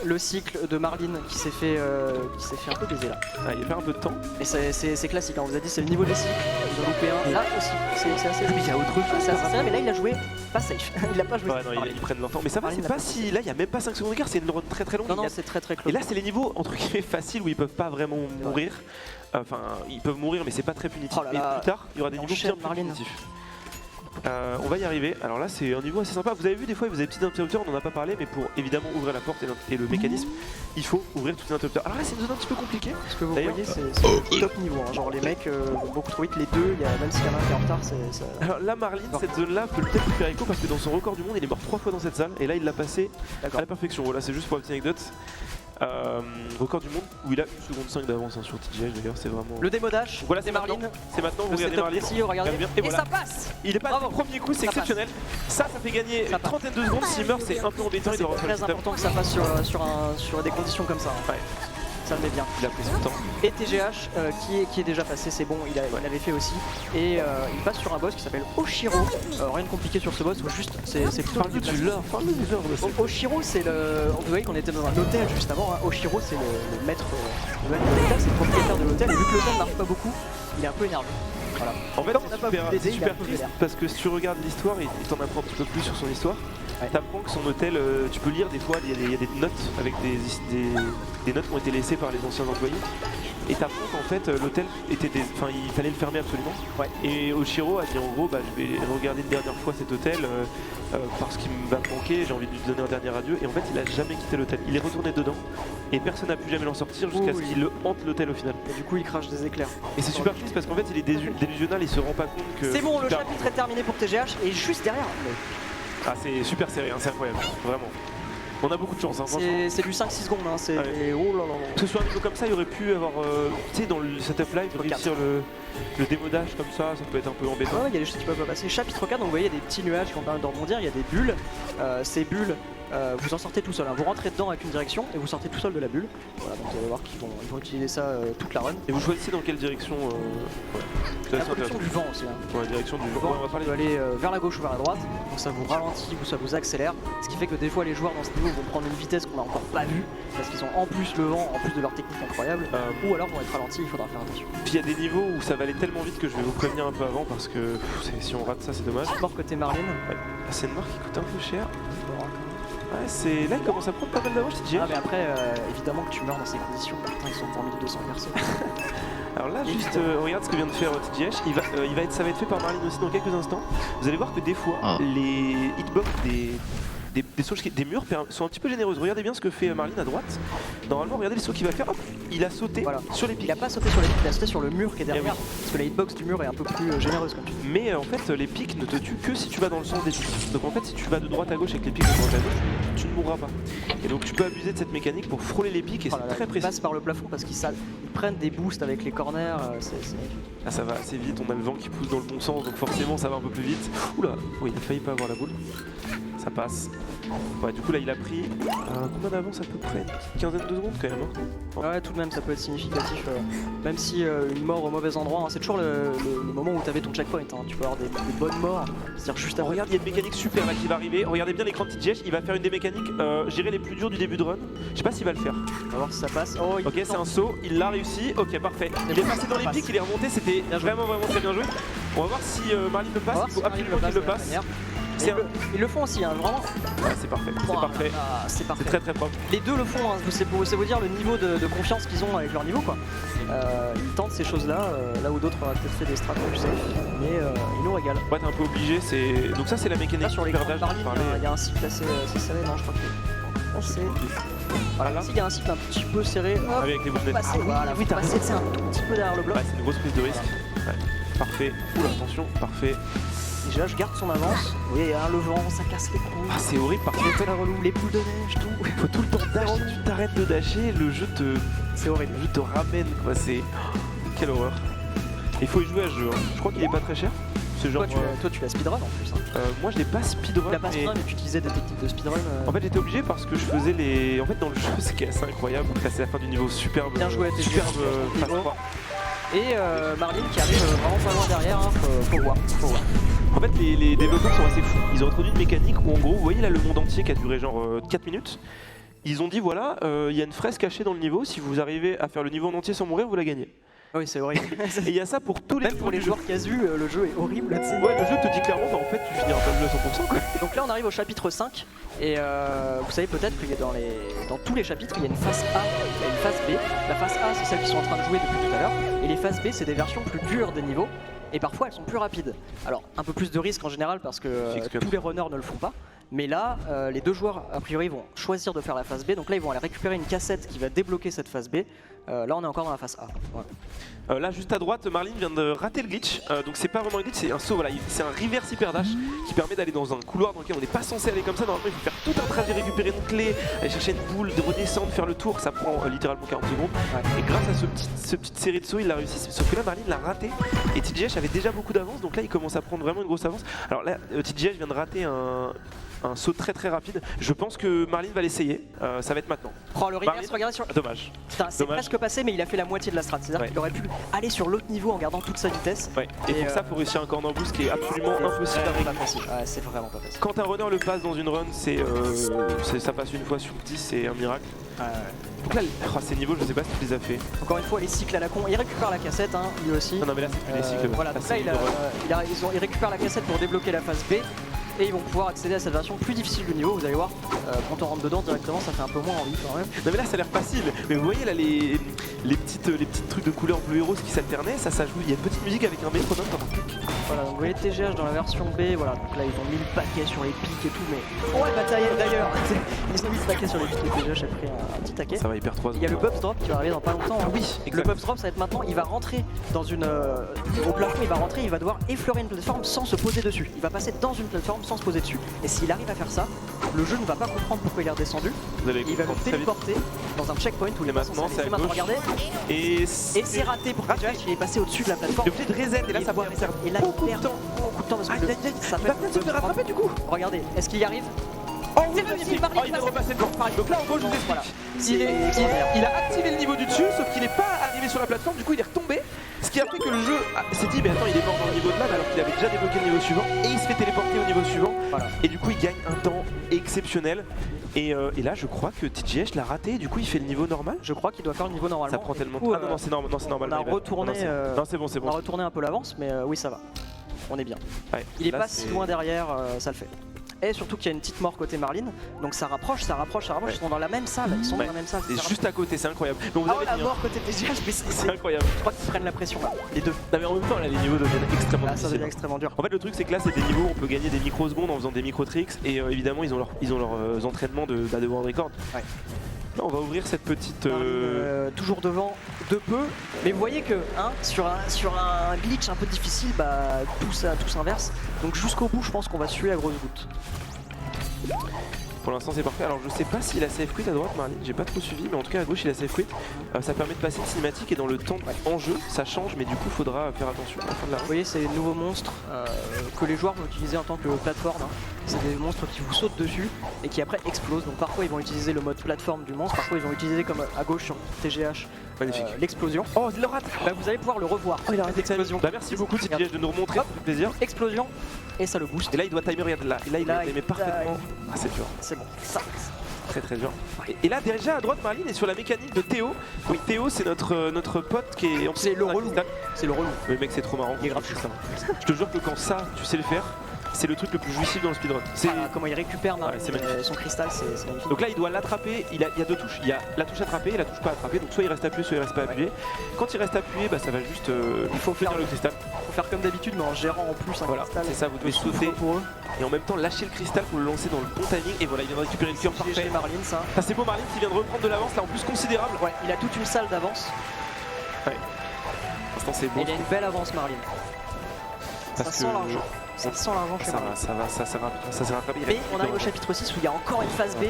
Le cycle de Marlene qui s'est fait un peu baiser là. Ah, il va faire un peu de temps. Mais c'est classique, hein. On vous a dit c'est le niveau des cycles, ils ont loupé un. Là aussi, c'est assez. Mais il y a autre chose. C'est assez sérieux, mais là il a joué pas safe. Il a pas joué. Ouais, non, ils prennent leur temps. Mais ça va, Marlene c'est pas si. Là, il y a même pas 5 secondes d'écart, c'est une run très très longue. Non, c'est très close. Et là, c'est les niveaux entre guillemets faciles où ils peuvent pas vraiment mourir. Enfin, ils peuvent mourir, mais c'est pas très punitif. Oh là Et là. plus tard, il y aura des niveaux bien plus Marlene. punitifs. On va y arriver. Alors là, c'est un niveau assez sympa. Vous avez vu, des fois, vous avez des petits interrupteurs, on en a pas parlé, mais pour évidemment ouvrir la porte et le mécanisme, il faut ouvrir tous les interrupteurs. Alors là, c'est une zone un petit peu compliquée. Ce que vous D'ailleurs- voyez, c'est le top niveau. Hein. Genre les mecs vont beaucoup trop vite, les deux, même s'il y en a un qui est en retard, c'est ça. Alors là, Marlene, cette zone-là peut peut-être lui faire écho parce que dans son record du monde, il est mort 3 fois dans cette salle et là, il l'a passé à la perfection. Voilà, c'est juste pour la petite anecdote. Record du monde où il a 1 seconde 5 d'avance hein, sur TGH d'ailleurs, c'est vraiment. Le démodage, Voilà, c'est maintenant. Marlene. C'est maintenant, vous Le regardez setup Marlene. précis, regardez. Regardez bien, Et voilà. ça passe. Il est pas Bravo. du premier coup, c'est Ça passe. exceptionnel. Ça fait gagner Ça une passe. trentaine de secondes. S'il meurt, c'est un peu embêtant. Il C'est doit refaire le très setup. important que ça passe sur des conditions comme ça. Hein. Ouais. Ça le met bien. Il a pris son temps. Et TGH qui est déjà passé, c'est bon, il l'avait fait aussi. Et il passe sur un boss qui s'appelle Oshiro. Rien de compliqué sur ce boss, juste c'est plutôt. Parle-nous du lore, parle-nous du lore de ce. Oshiro, c'est le. Vous voyez qu'on était dans un hôtel juste avant. Hein. Oshiro, c'est le maître de l'hôtel, c'est le propriétaire de l'hôtel. Et vu que l'hôtel marche pas beaucoup, il est un peu énervé. Voilà. En fait, Comme on n'a pas voulu c'est l'aider, il est super un peu triste vénère. parce que si tu regardes l'histoire, il t'en apprend un petit peu plus sur son histoire. Ouais. T'apprends que son hôtel, tu peux lire des fois, il y a des notes avec des notes qui ont été laissées par les anciens employés. Et t'apprends qu'en fait l'hôtel était enfin il fallait le fermer absolument. Ouais. Et Oshiro a dit en gros je vais regarder une dernière fois cet hôtel parce qu'il va me manquer, j'ai envie de lui donner un dernier adieu. Et en fait il a jamais quitté l'hôtel, il est retourné dedans et personne n'a pu jamais l'en sortir jusqu'à ce qu'il le hante l'hôtel au final. Et du coup, il crache des éclairs. Et c'est super triste parce qu'en fait il est délusionnal, il se rend pas compte que. C'est bon, le super- chapitre est terminé pour TGH et juste derrière. Ah c'est super serré, hein, c'est incroyable, vraiment. On a beaucoup de chance, hein, franchement. C'est du 5-6 secondes. Hein. C'est. Ouais. Oh là là. Que ce soit un niveau comme ça, il aurait pu avoir, tu sais, dans le setup live, réussir le démodage comme ça peut être un peu embêtant. Ouais, il y a des choses qui peuvent pas passer. Chapitre 4, donc vous voyez, il y a des petits nuages qui ont permis de rebondir, il y a des bulles. Ces bulles vous en sortez tout seul. Hein. Vous rentrez dedans avec une direction et vous sortez tout seul de la bulle. Voilà, donc vous allez voir qu'ils vont utiliser ça toute la run. Et vous choisissez dans quelle direction La direction du vent aussi. Hein. Ouais, direction du Le vent. vent, On va parler peut aller vers la gauche ou vers la droite. Donc ça vous ralentit ou ça vous accélère. Ce qui fait que des fois les joueurs dans ce niveau vont prendre une vitesse qu'on n'a encore pas vue parce qu'ils ont en plus le vent, en plus de leur technique incroyable. Ou alors vont être ralentis, il faudra faire attention. Puis il y a des niveaux où ça va aller tellement vite que je vais vous prévenir un peu avant parce que si on rate ça c'est dommage. Mort côté Marlene. Ouais. C'est une mort qui coûte un peu cher. Ouais, c'est là il commence à prendre pas mal d'avance, je te dis. Ah mais après évidemment que tu meurs dans ces conditions. Putain, ils sont pour 1200 personnes. Alors là juste regarde ce que vient de faire TGH, ça va être fait par Marlene aussi dans quelques instants. Vous allez voir que des fois les hitbox des murs sont un petit peu généreuses. Regardez bien ce que fait Marlene à droite. Normalement regardez les sauts qu'il va faire, hop, il a sauté sur les pics. Il a pas sauté sur les pics, il a sauté sur le mur qui est derrière. Parce que la hitbox du mur est un peu plus généreuse comme tu dis. Mais en fait les pics ne te tuent que si tu vas dans le sens des pics. Donc en fait si tu vas de droite à gauche avec les pics de droite à gauche, tu ne mourras pas. Et donc tu peux abuser de cette mécanique pour frôler les pics et c'est très précis. Ils passent par le plafond parce qu'ils prennent des boosts avec les corners, c'est ah, ça va assez vite, on a le vent qui pousse dans le bon sens donc forcément ça va un peu plus vite. Oula, oui il a failli pas avoir la boule. Ça passe. Ouais, du coup là il a pris combien d'avance à peu près? Une petite quinzaine de secondes quand même. Hein. Ouais, tout de même ça peut être significatif. Même si une mort au mauvais endroit, hein, c'est toujours le moment où tu avais ton checkpoint. Hein. Tu peux avoir des bonnes morts. C'est-à-dire juste après. Regarde, il y a une mécanique super là qui va arriver. Regardez bien l'écran de TGH, il va faire une des mécaniques, gérer les plus durs du début de run. Je sais pas s'il va le faire. On va voir si ça passe. Oh, ok, c'est un saut, il l'a réussi. Ok, parfait. Il est passé dans les pics, il est remonté, c'était vraiment très bien joué. On va voir si Marlene le passe. Il faut absolument qu'il le passe. Ils le font aussi, hein, vraiment. Ouais, c'est parfait, c'est parfait. C'est très propre. Les deux le font, hein. C'est vous dire le niveau de confiance qu'ils ont avec leur niveau, quoi. Ils tentent ces choses-là, là où d'autres auraient peut-être fait des strats plus safe, mais ils nous régalent. Ouais, t'es un peu obligé, donc ça c'est la mécanique. Là, sur les grandes Marlene, il y a un cycle assez serré, non, je crois que c'est... Voilà, ici il y a un cycle un petit peu serré. Hop, avec les boulettes. Voilà, oui, t'as passé, c'est un tout petit peu derrière le bloc. Ouais, c'est une grosse prise de risque. Ouais. Parfait. Oula, attention, parfait. Déjà, je garde son avance. Oui, hein, le vent, ça casse les couilles. Ah, c'est horrible, par contre. C'est relou, les boules de neige, tout. Faut tout le temps dasher. Tu t'arrêtes de dasher, le jeu te. C'est horrible. Le jeu te ramène, quoi. C'est. Quelle horreur. Il faut y jouer à ce jeu. Hein. Je crois qu'il est pas très cher. Ce genre. Toi, tu l'as speedrun en plus. Hein. Moi, je l'ai pas speedrun. Tu l'as pas speedrun, mais tu utilisais des techniques de speedrun. En fait, j'étais obligé parce que je faisais les. En fait, dans le jeu, ce qui est assez incroyable. Donc là, c'est la fin du niveau superbe. Bien joué, superbe phase 3. Et Marlene qui arrive vraiment pas loin derrière. Hein. Faut voir. En fait, les développeurs sont assez fous. Ils ont introduit une mécanique où, en gros, vous voyez là le monde entier qui a duré genre 4 minutes. Ils ont dit voilà, il y a une fraise cachée dans le niveau. Si vous arrivez à faire le niveau en entier sans mourir, vous la gagnez. Oui, c'est horrible. Et il y a ça pour tous les Même pour les joueurs casus, le jeu est horrible. Ouais, le jeu te dit clairement, bah, en fait, tu finiras pas le jeu à 100%. Quoi. Donc là, on arrive au chapitre 5. Et vous savez peut-être qu'il y a dans tous les chapitres, il y a une phase A et une phase B. La phase A, c'est celle qu'ils sont en train de jouer depuis tout à l'heure. Et les phases B, c'est des versions plus dures des niveaux. Et parfois, elles sont plus rapides. Alors, un peu plus de risque en général parce que tous les runners ne le font pas. Mais là, les deux joueurs, a priori, vont choisir de faire la phase B. Donc là, ils vont aller récupérer une cassette qui va débloquer cette phase B. Là, on est encore dans la phase A. Voilà. Là, juste à droite, Marlene vient de rater le glitch. Donc, c'est pas vraiment un glitch, c'est un saut. Voilà, c'est un reverse hyper dash qui permet d'aller dans un couloir dans lequel on n'est pas censé aller comme ça. Normalement, il faut faire tout un trajet, récupérer une clé, aller chercher une boule, de redescendre, faire le tour. Ça prend littéralement 40 secondes. Ouais. Et grâce à cette petite série de sauts, il l'a réussi. Sauf que là, Marlene l'a raté. Et TGH avait déjà beaucoup d'avance. Donc là, il commence à prendre vraiment une grosse avance. Alors là, TGH vient de rater un saut très rapide. Je pense que Marlene va l'essayer. Ça va être maintenant. Oh, le reverse, regardez sur. Dommage. C'est presque passé, mais il a fait la moitié de la strat. C'est-à-dire qu'il aurait pu aller sur l'autre niveau en gardant toute sa vitesse. Ouais. Et pour ça, il faut réussir un corner boost qui est absolument impossible à régler. Ouais, c'est vraiment pas facile. Quand un runner le passe dans une run, ça passe une fois sur 10, c'est un miracle. Donc là, ces niveaux, je sais pas si tu les as fait. Encore une fois, les cycles à la con. Il récupère la cassette, hein, lui aussi. Non, mais là, c'est plus les cycles. Voilà, donc là, il récupère la cassette pour débloquer la phase B. Et ils vont pouvoir accéder à cette version plus difficile du niveau, vous allez voir, quand on rentre dedans directement ça fait un peu moins envie quand même. Non mais là ça a l'air facile, mais vous voyez là les petites trucs de couleur bleu et rose qui s'alternaient, ça joue, il y a une petite musique avec un métronome dans un truc. Voilà, donc vous voyez TGH dans la version B, voilà, donc là ils ont mis le paquet sur les pics et tout, mais... Oh ouais, bah d'ailleurs, ils ont mis le paquet sur les pics et TGH a pris un petit taquet. Ça va hyper 3. Il y a le Bubs Drop qui va arriver dans pas longtemps. Ah oui, le Bubs Drop ça va être maintenant, il va rentrer dans une... au plafond, il va rentrer, il va devoir effleurer une plateforme sans se poser dessus. Il va passer dans une plateforme sans se poser dessus. Et s'il arrive à faire ça, le jeu ne va pas comprendre pourquoi il est redescendu. Il va le téléporter dans un checkpoint où il est maintenant, c'est maintenant, regardez. Et c'est raté pour TGH, il est passé au-dessus de la plateforme. Il est obligé de reset et là ça va faire beaucoup de temps. Beaucoup de temps parce que ça va peut-être se faire rattraper du coup. Regardez, est-ce qu'il y arrive? Oh oui, magnifique. Oh, il vient de repasser devant. Donc là, en gros, je vous explique. Il a activé le niveau du dessus, sauf qu'il n'est pas arrivé sur la plateforme, du coup il est retombé. Ce qui a fait que le jeu s'est dit, mais attends, il est mort dans le niveau de lave alors qu'il avait déjà débloqué le niveau suivant. Et il se fait téléporter au niveau suivant. Et du coup, il gagne un temps exceptionnel. Et là, je crois que TGH l'a raté, du coup, il fait le niveau normal. Je crois qu'il doit faire le niveau normalement. Ça prend tellement de temps. temps. Ah non, c'est normal. On a retourné, non, c'est bon. On a retourné un peu l'avance, mais oui, ça va. On est bien. Ouais, il est pas si loin derrière, ça le fait. Et surtout qu'il y a une petite mort côté Marlene, donc ça rapproche. Ils sont dans la même salle. Ils sont dans la même salle. C'est juste à côté, c'est incroyable. Donc vous avez la mort côté TGH, mais c'est incroyable. Je crois qu'ils prennent la pression là, les deux. Non mais en même temps, là, les niveaux deviennent extrêmement difficiles. Ça devient extrêmement dur. En fait, le truc c'est que là, c'est des niveaux où on peut gagner des microsecondes en faisant des micro-tricks, et évidemment, ils ont leurs entraînements de World Record. Ouais. Là, on va ouvrir cette petite. Toujours devant de peu, mais vous voyez que sur un glitch un peu difficile, tout s'inverse. Donc jusqu'au bout, je pense qu'on va suer à grosse goutte. Pour l'instant c'est parfait. Alors je sais pas s'il a safe quit à droite Marlene, j'ai pas trop suivi, mais en tout cas à gauche il a safe quit. Ça permet de passer une cinématique et dans le temps en jeu ça change, mais du coup faudra faire attention à la fin de la route. Vous voyez, c'est des nouveaux monstres que les joueurs vont utiliser en tant que plateforme. C'est des monstres qui vous sautent dessus et qui après explosent. Donc parfois ils vont utiliser le mode plateforme du monstre, parfois ils vont utiliser comme à gauche sur TGH l'explosion. Oh il le rate. Vous allez pouvoir le revoir. Oh il a raté l'explosion. Merci beaucoup TGH de nous remontrer, ça fait plaisir. Explosion. Et ça le booste. Et là il doit timer, regarde là. Et là il a timé parfaitement. Ah c'est dur. C'est bon. Ça. Très dur. Et là déjà à droite Marlene est sur la mécanique de Théo. Oui Théo c'est notre pote qui est... C'est le relou. C'est le relou. Le mec c'est trop marrant. Il est grave ça. Je te jure que quand ça tu sais le faire, c'est le truc le plus jouissif dans le speedrun. Comment il récupère son cristal, c'est magnifique. Donc là il doit l'attraper, il y a deux touches. Il y a la touche attrapée et la touche pas attrapée. Donc soit il reste appuyé, soit il reste pas appuyé. Quand il reste appuyé, ça va juste il faut faire le cristal. Il faut faire comme d'habitude mais en gérant en plus un cristal. C'est ça, vous devez sauter pour eux. Et en même temps lâcher le cristal pour le lancer dans le bon timing. Et voilà, il vient de récupérer le cœur parfait. Marlene, ça. C'est beau Marlene qui vient de reprendre de l'avance là en plus considérable. Ouais, il a toute une salle d'avance. Ouais. Pour l'instant c'est beau. Il a une belle avance Marlene. Ça sent l'argent. Ça sent l'argent chez Marlene. Ça s'est rattrapé. Mais on arrive au chapitre 6 où il y a encore une phase B.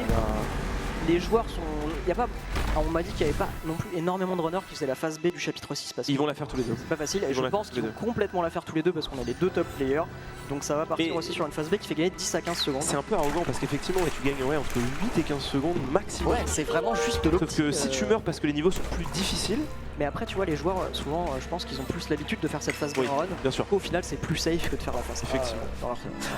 Les joueurs sont... Il y a pas... Alors on m'a dit qu'il n'y avait pas non plus énormément de runners qui faisaient la phase B du chapitre 6 parce qu'ils vont la faire tous les deux. C'est pas facile et je pense qu'ils vont complètement la faire tous les deux parce qu'on a les deux top players. Donc ça va partir aussi sur une phase B qui fait gagner 10 à 15 secondes. C'est un peu arrogant parce qu'effectivement tu gagnes entre 8 et 15 secondes maximum. Ouais, c'est vraiment juste de l'optique. Sauf que si tu meurs parce que les niveaux sont plus difficiles. Mais après tu vois les joueurs souvent je pense qu'ils ont plus l'habitude de faire cette phase B en run. Bien sûr. Au final c'est plus safe que de faire la phase effectivement dans leur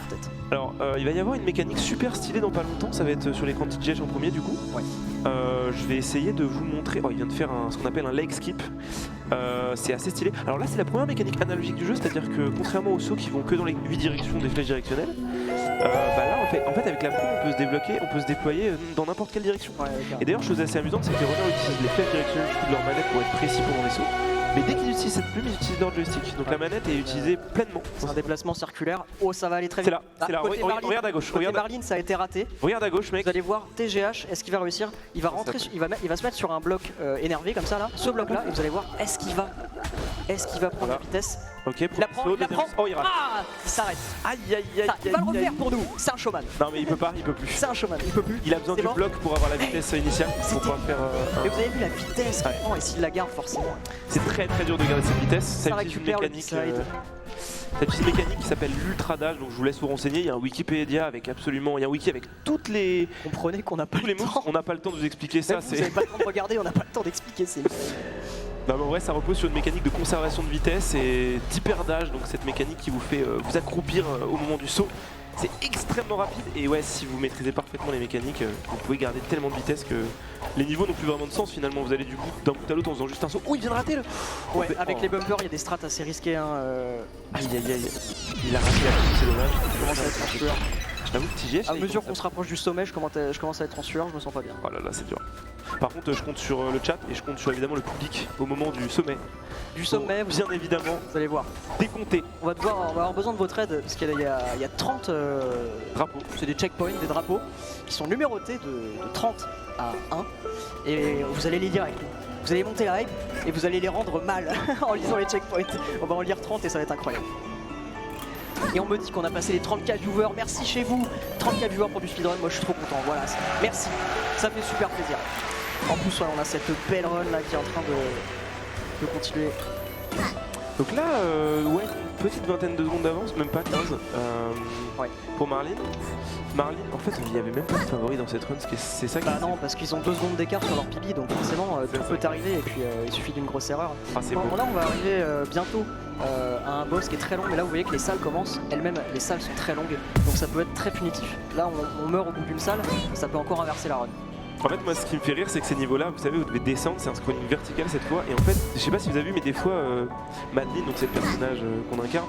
tête. Alors il va y avoir une mécanique super stylée dans pas longtemps, ça va être sur l'écran de TGH en premier du coup. Ouais. Je vais essayer de vous montrer. Oh, il vient de faire ce qu'on appelle un leg skip. C'est assez stylé. Alors là c'est la première mécanique analogique du jeu, c'est-à-dire que contrairement aux sauts qui vont que dans les 8 directions des flèches directionnelles, là en fait avec la proue on peut se déployer dans n'importe quelle direction. Ouais, et d'ailleurs chose assez amusante c'est que les runners utilisent les flèches directionnelles du coup de leur manette pour être précis pendant les sauts. Mais dès qu'ils utilisent cette plume, ils utilisent leur joystick. Donc la manette est utilisée pleinement. C'est un déplacement circulaire. Oh, ça va aller très vite. C'est là. Regarde à gauche. Côté Marlene, ça a été raté. Regarde à gauche, mec. Vous allez voir TGH. Est-ce qu'il va réussir? Il va rentrer. Il va se mettre sur un bloc énervé comme ça là. Ce bloc-là. Et vous allez voir. Est-ce qu'il va prendre la vitesse? Ok. Il la prend. Oh, il rate. Ah, il s'arrête. Aïe. Il va le refaire pour nous. C'est un showman. Non mais il peut pas. Il peut plus. C'est un showman. Il peut plus. Il a besoin du bloc pour avoir la vitesse initiale. Pour pouvoir faire. Et vous avez vu la vitesse qu'il prend et s'il la garde forcément. C'est très dur de garder cette vitesse. Ça récupère le slide. Cette petite mécanique qui s'appelle l'ultra dash, donc je vous laisse vous renseigner. Il y a un Wikipédia avec absolument, il y a un wiki avec toutes les. Comprenez qu'on n'a pas le temps. On n'a pas le temps de vous expliquer ça. Vous n'avez pas le temps de regarder, on n'a pas le temps d'expliquer. Non mais en vrai ça repose sur une mécanique de conservation de vitesse et d'hyper dash, donc cette mécanique qui vous fait vous accroupir au moment du saut. C'est extrêmement rapide et ouais, si vous maîtrisez parfaitement les mécaniques, vous pouvez garder tellement de vitesse que les niveaux n'ont plus vraiment de sens finalement. Vous allez du coup d'un bout à l'autre en faisant juste un saut. Oh, il vient de rater le. Ouais, avec les bumpers, il y a des strats assez risquées. Aïe. Il a raté la piste, c'est dommage. Je commence à être en sueur. Je t'avoue que TGH. À mesure qu'on se rapproche du sommet, je commence à être en sueur, je me sens pas bien. Oh là là, c'est dur. Par contre, je compte sur le chat et je compte sur évidemment le public au moment du sommet. Bien évidemment, vous allez voir. Décompter. On va avoir besoin de votre aide parce qu'il y a 30 drapeaux. C'est des checkpoints, des drapeaux qui sont numérotés de 30 à 1 et vous allez les lire avec nous. Vous allez monter la hype et vous allez les rendre mal en lisant les checkpoints. On va en lire 30 et ça va être incroyable. Et on me dit qu'on a passé les 30K viewers, merci chez vous. 30K viewers pour du speedrun, moi je suis trop content, voilà, merci, ça fait super plaisir. En plus on a cette belle run là qui est en train de continuer. Donc là, ouais, petite vingtaine de secondes d'avance, même pas 15 pour Marlin. Marlin, en fait, il n'y avait même pas de favori dans cette run, c'est ça qui Bah non, parce qu'ils ont 2 secondes d'écart sur leur PB, donc forcément tout peut arriver et puis il suffit d'une grosse erreur. Ah, c'est bon. Là on va arriver bientôt à un boss qui est très long, mais là vous voyez que les salles commencent, elles-mêmes les salles sont très longues, donc ça peut être très punitif. Là on meurt au bout d'une salle, ça peut encore inverser la run. En fait, moi, ce qui me fait rire, c'est que ces niveaux-là, vous savez, vous devez descendre, c'est un scrolling vertical cette fois. Et en fait, je sais pas si vous avez vu, mais des fois, Madeline, donc c'est le personnage qu'on incarne,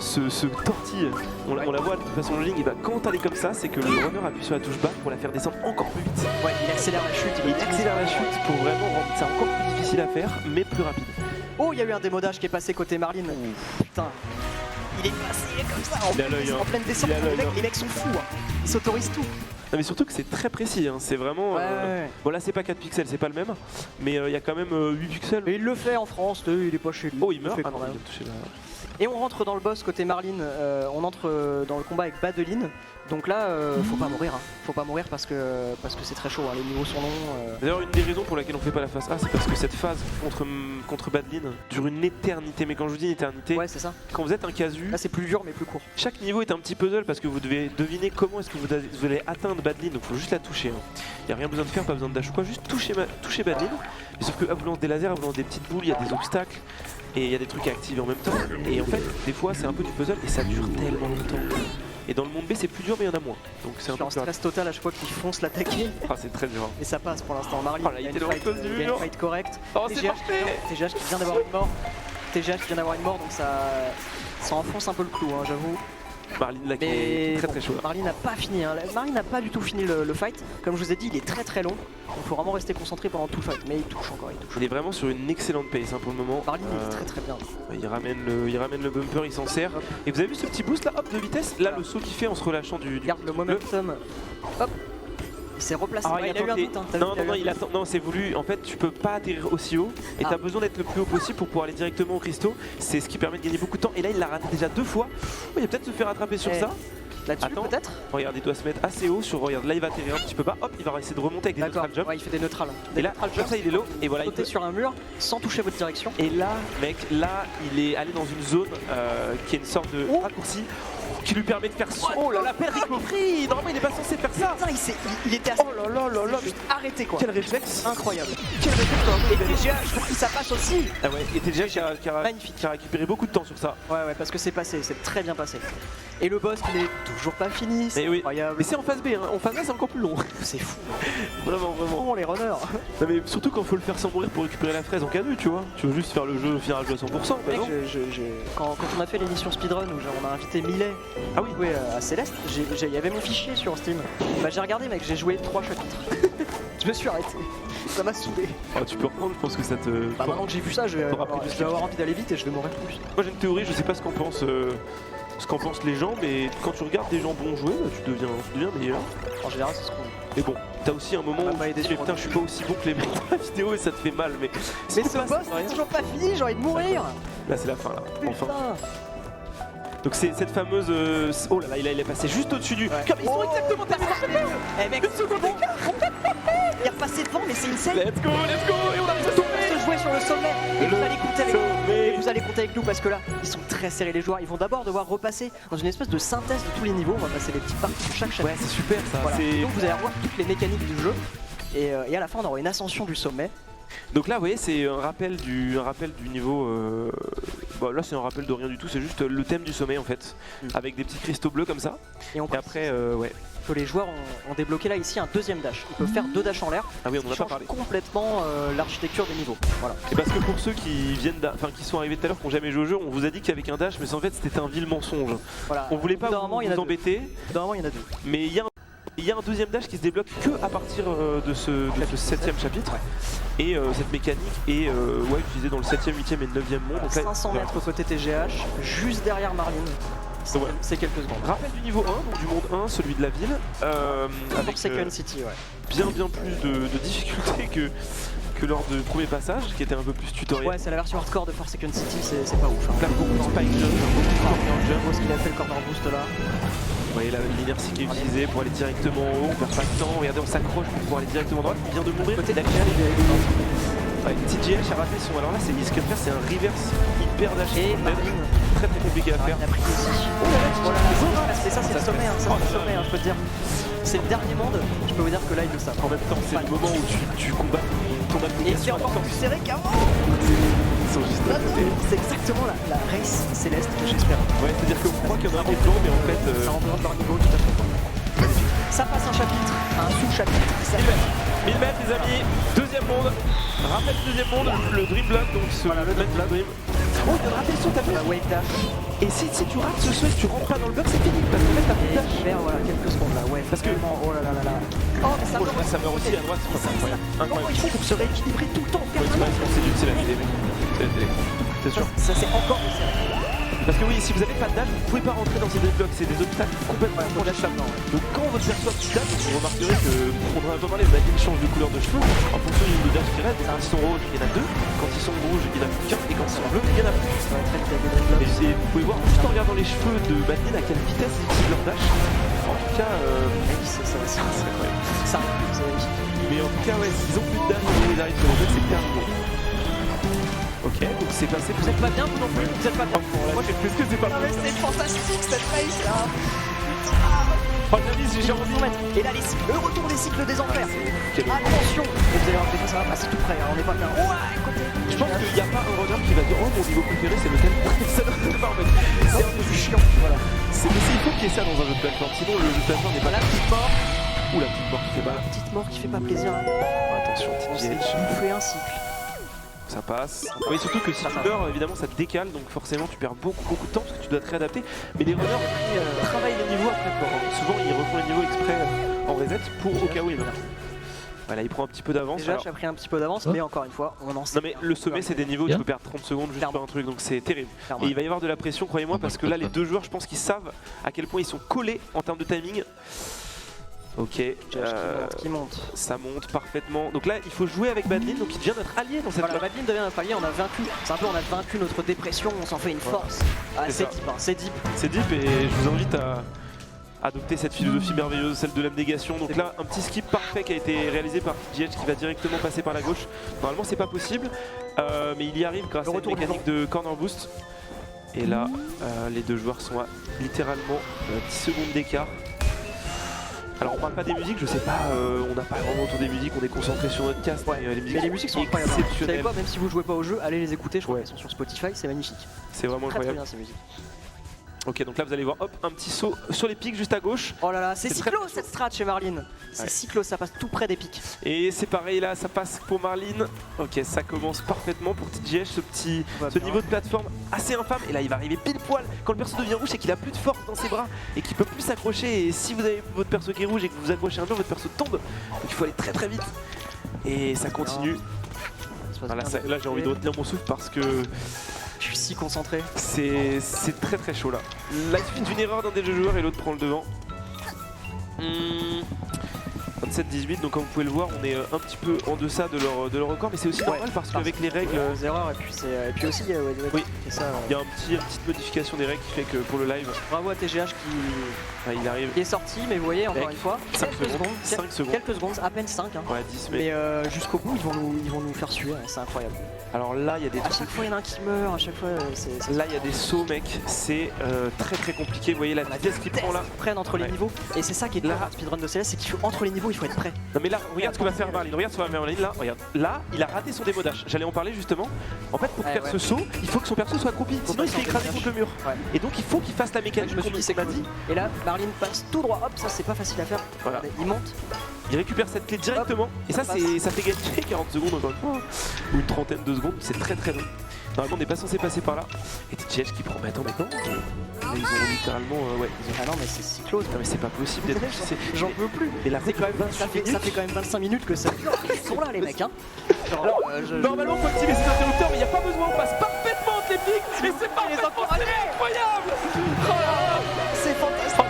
se tortille. On la voit de façon logique, et bah, quand elle est comme ça, c'est que le runner appuie sur la touche bas pour la faire descendre encore plus vite. Ouais, il accélère la chute, Il accélère la chute pour vraiment rendre ça encore plus difficile à faire, mais plus rapide. Oh, il y a eu un démodage qui est passé côté Marlin. Putain. Il est passé comme ça, en pleine descente. Les mecs sont fous, hein. Ils s'autorisent tout. Non mais surtout que c'est très précis, hein. C'est vraiment... Bon là c'est pas 4 pixels, c'est pas le même, mais il y a quand même 8 pixels. Mais il le fait en France, il est pas chez lui. Oh il meurt, ah non, il vient de toucher la... Et on rentre dans le boss côté Marlin, on entre dans le combat avec Badeline. Donc là, faut pas mourir, hein. Faut pas mourir parce que c'est très chaud, hein. Les niveaux sont longs. D'ailleurs une des raisons pour laquelle on fait pas la phase A, c'est parce que cette phase contre Badeline dure une éternité. Mais quand je vous dis une éternité, ouais, c'est ça. Quand vous êtes un casu, là c'est plus dur mais plus court. Chaque niveau est un petit puzzle parce que vous devez deviner comment est-ce que vous allez atteindre Badeline. Donc faut juste la toucher, hein. Y a rien besoin de faire, pas besoin de dash ou quoi, juste toucher Badeline. Mais sauf que elle vous lance des lasers, elle vous lance des petites boules, il y a des obstacles. Et il y a des trucs à activer en même temps. Et en fait, des fois, c'est un peu du puzzle et ça dure tellement longtemps. Et dans le monde B, c'est plus dur, mais il y en a moins. Donc c'est un peu en stress total à chaque fois qu'ils foncent l'attaquer. Ah, c'est très dur. Et ça passe pour l'instant. Marlin, oh, là, il y a une fight correcte. Oh, c'est parfait. TGH qui vient d'avoir une mort. TGH qui vient d'avoir une mort, donc ça enfonce un peu le clou, hein, j'avoue. Marlin là qui est très très chaud. Marlin n'a pas fini, hein. Marlin n'a pas du tout fini le fight. Comme je vous ai dit, il est très très long. Il faut vraiment rester concentré pendant tout le fight. Mais il touche encore, il touche. Il est vraiment sur une excellente pace, hein, pour le moment. Marlin il est très très bien. Il ramène le bumper, il s'en sert. Et vous avez vu ce petit boost là, hop, de vitesse. Là le saut qu'il fait en se relâchant du... Regarde le momentum. Hop. Il s'est replacé. Ah, il a eu un doute, hein. Non, c'est voulu. En fait, tu peux pas atterrir aussi haut et t'as besoin d'être le plus haut possible pour pouvoir aller directement au cristaux. C'est ce qui permet de gagner beaucoup de temps. Et là, il l'a raté déjà 2 fois. Il va peut-être se faire rattraper sur ça. Là-dessus, peut-être. Regarde, il doit se mettre assez haut sur. Regarde, là, il va atterrir un petit peu bas. Hop, il va essayer de remonter avec des neutral jumps. Ouais, il fait des neutrales. Et là, comme ça, il est low. Et voilà, il sauter sur un mur sans toucher votre direction. Et là, mec, là, il est allé dans une zone qui est une sorte de raccourci qui lui permet de faire son... Oh là là, Patrick Mofri. Normalement, il est pas censé faire ça. Putain, il était assez... Oh là là, juste arrêté quoi. Quel réflexe incroyable. Quel réflexe. Et TGH, pour qui ça passe aussi. Ah ouais, et TGH qui a récupéré beaucoup de temps sur ça. Ouais, parce que c'est passé, c'est très bien passé. Et le boss, il est toujours pas fini, c'est incroyable. Mais c'est en phase B, hein. En phase A, c'est encore plus long. C'est fou. Vraiment. Oh, les runners. Non, mais surtout quand il faut le faire sans mourir pour récupérer la fraise en canu, tu vois. Tu veux juste faire le jeu, finir le jeu à 100%. Bah non. Quand on a fait l'émission Speedrun où on a invité Millet à Céleste, il y avait mon fichier sur Steam. Bah j'ai regardé mec, j'ai joué 3 chapitres. Je me suis arrêté. Ça m'a saoulé. Oh, tu peux reprendre, je pense que ça te... Bah maintenant que j'ai vu ça, je vais avoir envie d'aller vite et je vais mourir plus. Moi j'ai une théorie, je sais pas ce qu'en pensent les gens, mais quand tu regardes des gens bons jouer, bah, tu deviens meilleur. En général c'est ce qu'on... Mais bon, t'as aussi un moment où tu te dis, putain, je suis pas aussi bon que les mecs dans la vidéo et ça te fait mal, mais ce boss c'est toujours pas fini, j'ai envie de mourir. Là c'est la fin là, enfin. Putain. Donc c'est cette fameuse... Oh là là, il est passé juste au-dessus du... Comme ils sont exactement terminés. Eh mec, il est repassé devant mais c'est une scène. Let's go. Et on arrive à se jouer sur le sommet. Et vous allez compter avec nous. Et vous allez compter avec nous parce que là, ils sont très serrés les joueurs. Ils vont d'abord devoir repasser dans une espèce de synthèse de tous les niveaux. On va passer les petites parties de chaque chapitre. Ouais, c'est super ça. Voilà. Donc vous allez revoir toutes les mécaniques du jeu. Et à la fin, on aura une ascension du sommet. Donc là, vous voyez, c'est un rappel du niveau... Bon, là, c'est un rappel de rien du tout, c'est juste le thème du sommet, en fait, avec des petits cristaux bleus comme ça. Et après, que les joueurs ont débloqué là, ici, un deuxième dash. Ils peuvent faire 2 dashs en l'air. Ah oui, on en a pas parlé. Complètement l'architecture des niveaux. Voilà. Et parce que pour ceux qui qui sont arrivés tout à l'heure, qui n'ont jamais joué au jeu, on vous a dit qu'avec un dash, mais en fait, c'était un vil mensonge. Voilà. On voulait pas vous embêter. Normalement, il y en a 2. Mais il y a un deuxième dash qui se débloque que à partir de ce 7ème chapitre. Et cette mécanique est utilisée dans le 7ème, 8ème et 9ème monde. Donc 500 mètres côté TGH, juste derrière Marlin. C'est quelques secondes. Rappel du niveau 1, donc du monde 1, celui de la ville. Avec Second City, bien plus de difficultés que lors du premier passage, qui était un peu plus tutoriel. Ouais, c'est la version hardcore de Forsaken City, c'est pas ouf. Là, beaucoup de spike jump, beaucoup de corner jump. Parce qu'il a fait le corner boost là. Vous voyez l'inertie qui est utilisée pour aller directement en haut, on perd pas de temps. Regardez, on s'accroche pour pouvoir aller directement en droite. Il vient de mourir. Côté d'Akial, Ouais, TGH a raté son. Alors là, c'est ce qu'il va faire, c'est un reverse hyper dash. Et Marlin, Très très compliqué à faire. il a pris aussi. Oh là là, c'est ça, c'est le sommet, ça c'est le sommet, je peux te dire. C'est le dernier monde, je peux vous dire que là, il le savent. En même temps, c'est le moment où tu combats ton Et application. c'est encore plus serré qu'avant. Ils sont juste à côté. C'est exactement la race céleste que j'espère. Ouais, c'est-à-dire qu'on croit qu'il y en a un qui est blanc, mais en fait. Ça représente leur niveau tout à fait. Ça passe un chapitre, un sous-chapitre. 1000 mètres les amis, deuxième monde. Rappel du deuxième monde, le Dream Blood, donc ce Dream. Oh, il y a raté le saut, t'as fait La wave dash. Et si tu rates ce saut et que tu rentres pas dans le bloc, c'est fini. Parce qu'en fait, t'as plus de Et dash. il perd voilà, quelques secondes là, ouais. Parce que- Oh là là là là. Oh, mais ça Oh, meurt ça meurt aussi à droite, c'est incroyable. Comment ils font pour se rééquilibrer tout le temps Ouais, c'est la télé, mec. C'est la télé. C'est sûr. Ça c'est encore plus serré. Parce que oui, si vous avez pas de dash, vous pouvez pas rentrer dans ces deux blocs, c'est des obstacles complètement incontournables. Donc quand votre perçoit petit dash, vous remarquerez que on a un peu parlé, les Madeleine changent de couleur de cheveux en fonction du dash qui reste. Quand ils sont rouges, il y en a deux, quand ils sont rouges, il y en a plus qu'un, et quand ils sont bleus, il y en a plus. Et vous pouvez voir juste en regardant les cheveux de Madeleine à quelle vitesse ils utilisent leur dash. En tout cas, C'est incroyable. Ça, mais en tout cas, ouais, s'ils ont plus de dash, ils arrivent sur les blocs, c'est terminé. Ok, donc c'est passé. vous êtes pas bien, vous non plus. Vous êtes pas bien. Moi, j'ai plus que c'est pas Ah, mais c'est fantastique cette race là. Oh, j'ai envie. Et là, le retour des cycles des enfers. Quel horreur. Attention. Et vous allez voir que ça va passer tout près. On n'est pas bien. Ouais, côté. Je pense qu'il n'y a pas un runner qui va dire oh mon niveau préféré c'est lequel. Ça ne pas en fait. C'est un peu plus chiant. Voilà. C'est il faut qu'il y ait ça dans un jeu de plateforme, sinon le jeu de plateforme n'est pas La petite mort. Ouh la petite mort qui fait mal. Petite mort qui fait pas plaisir. Attention, On s'est TGH, bouffé un cycle. ça passe. Oui, surtout que si tu meurs, évidemment ça te décale, donc forcément tu perds beaucoup de temps parce que tu dois te réadapter. Mais les runners travaillent les niveaux après. Souvent ils refont les niveaux exprès en reset pour au cas où ils meurent. Voilà, il prend un petit peu d'avance. Déjà, j'ai pris un petit peu d'avance, mais encore une fois, on en sait. Non mais le sommet c'est des niveaux où tu Bien. peux perdre 30 secondes juste Clairement. pour un truc, donc c'est terrible. Clairement. Et il va y avoir de la pression, croyez-moi, parce que là les deux joueurs, je pense qu'ils savent à quel point ils sont collés en termes de timing. Ok, Qui monte. ça monte parfaitement. Donc là, il faut jouer avec Badlin, donc il devient notre allié dans cette Voilà, map. Badlin devient notre allié, on a vaincu. C'est un peu, on a vaincu notre dépression, on s'en fait une force. Ah, C'est c'est ça. deep, hein, c'est deep. C'est deep et je vous invite à adopter cette philosophie merveilleuse, celle de l'abnégation. Donc là, un petit skip parfait qui a été réalisé par TGH qui va directement passer par la gauche. Normalement, c'est pas possible, mais il y arrive grâce à une retour mécanique de corner boost. Et là, les deux joueurs sont à littéralement 10 secondes d'écart. Alors on parle pas des musiques, je sais pas, on n'a pas vraiment autour des musiques, on est concentré sur notre cast, mais les musiques sont incroyables. Vous savez exceptionnelles. quoi, même si vous jouez pas au jeu, allez les écouter, je crois qu'elles sont sur Spotify, c'est magnifique. C'est vraiment Très très incroyable. bien ces musiques. Ok, donc là vous allez voir, hop, un petit saut sur les pics juste à gauche. Oh là là, c'est C'est très cyclo cette strat chez Marlin. C'est Ouais. cyclo, ça passe tout près des pics. Et c'est pareil là, ça passe pour Marlin. Ok, ça commence parfaitement pour TGH, ce niveau de plateforme assez infâme. Et là il va arriver pile poil quand le perso devient rouge, c'est qu'il a plus de force dans ses bras et qu'il peut plus s'accrocher. Et si vous avez votre perso qui est rouge et que vous vous accrochez un peu, votre perso tombe. Donc il faut aller très très vite. Et ça continue. Voilà, là j'ai envie de retenir mon souffle parce que Je suis si concentré. c'est très très chaud là. Là il suffit d'une erreur d'un des deux joueurs et l'autre prend le devant. 27-18, donc comme vous pouvez le voir, on est un petit peu en deçà de leur record, mais c'est aussi normal parce qu'avec les règles, Les erreurs et puis aussi, Oui. c'est ça. il y a une petite modification des règles qui fait que pour le live, Bravo à TGH il arrive qui est sorti, mais vous voyez, encore Avec une fois, 5 quelques secondes, secondes, 5 secondes. quelques secondes, à peine 5. Hein. Ouais, 10 mais Mais jusqu'au bout, ils vont nous faire suer, hein, c'est incroyable. alors là il y a des À chaque fois, il y en a un qui meurt, à chaque fois, c'est là il y a des sauts mec, c'est très très compliqué, vous voyez la vitesse qu'il prend là. prennent entre les Ouais. niveaux. Et c'est ça qui est dur Là. dans le speedrun de Céleste, c'est qu'il faut entre les niveaux, il faut être prêt. Non mais là, regarde ce que va faire Marlin, regarde ce que va faire Marlin là, regarde. Là, il a raté son démo dash, j'allais en parler justement. En fait pour Ouais, faire ouais. ce saut, il faut que son perso soit accroupi, sinon pas il se fait sortir écraser le contre le mur. Ouais. Et donc il faut qu'il fasse la mécanique Je me suis dit, c'est qu'on a cool. Et là, Marlin passe tout droit, hop, ça c'est pas facile à faire. Voilà. Regardez, il monte. Il récupère cette clé directement et ça, ça ça fait gagner 40 secondes encore une fois, ou une trentaine de secondes, c'est très très long. Normalement on n'est pas censé passer par là. Et TGH qui prend maintenant mais ils ont littéralement Ah non, mais c'est cyclo. Non mais c'est pas possible d'être J'en peux plus. Et la C'est quand même, ça fait quand même 25 minutes que ça dure. Ils sont là, les mecs. Hein. Genre, Alors, normalement faut activer ses interrupteurs mais il n'y a pas besoin, on passe parfaitement entre les pics et c'est parfaitement, c'est incroyable. c'est fantastique.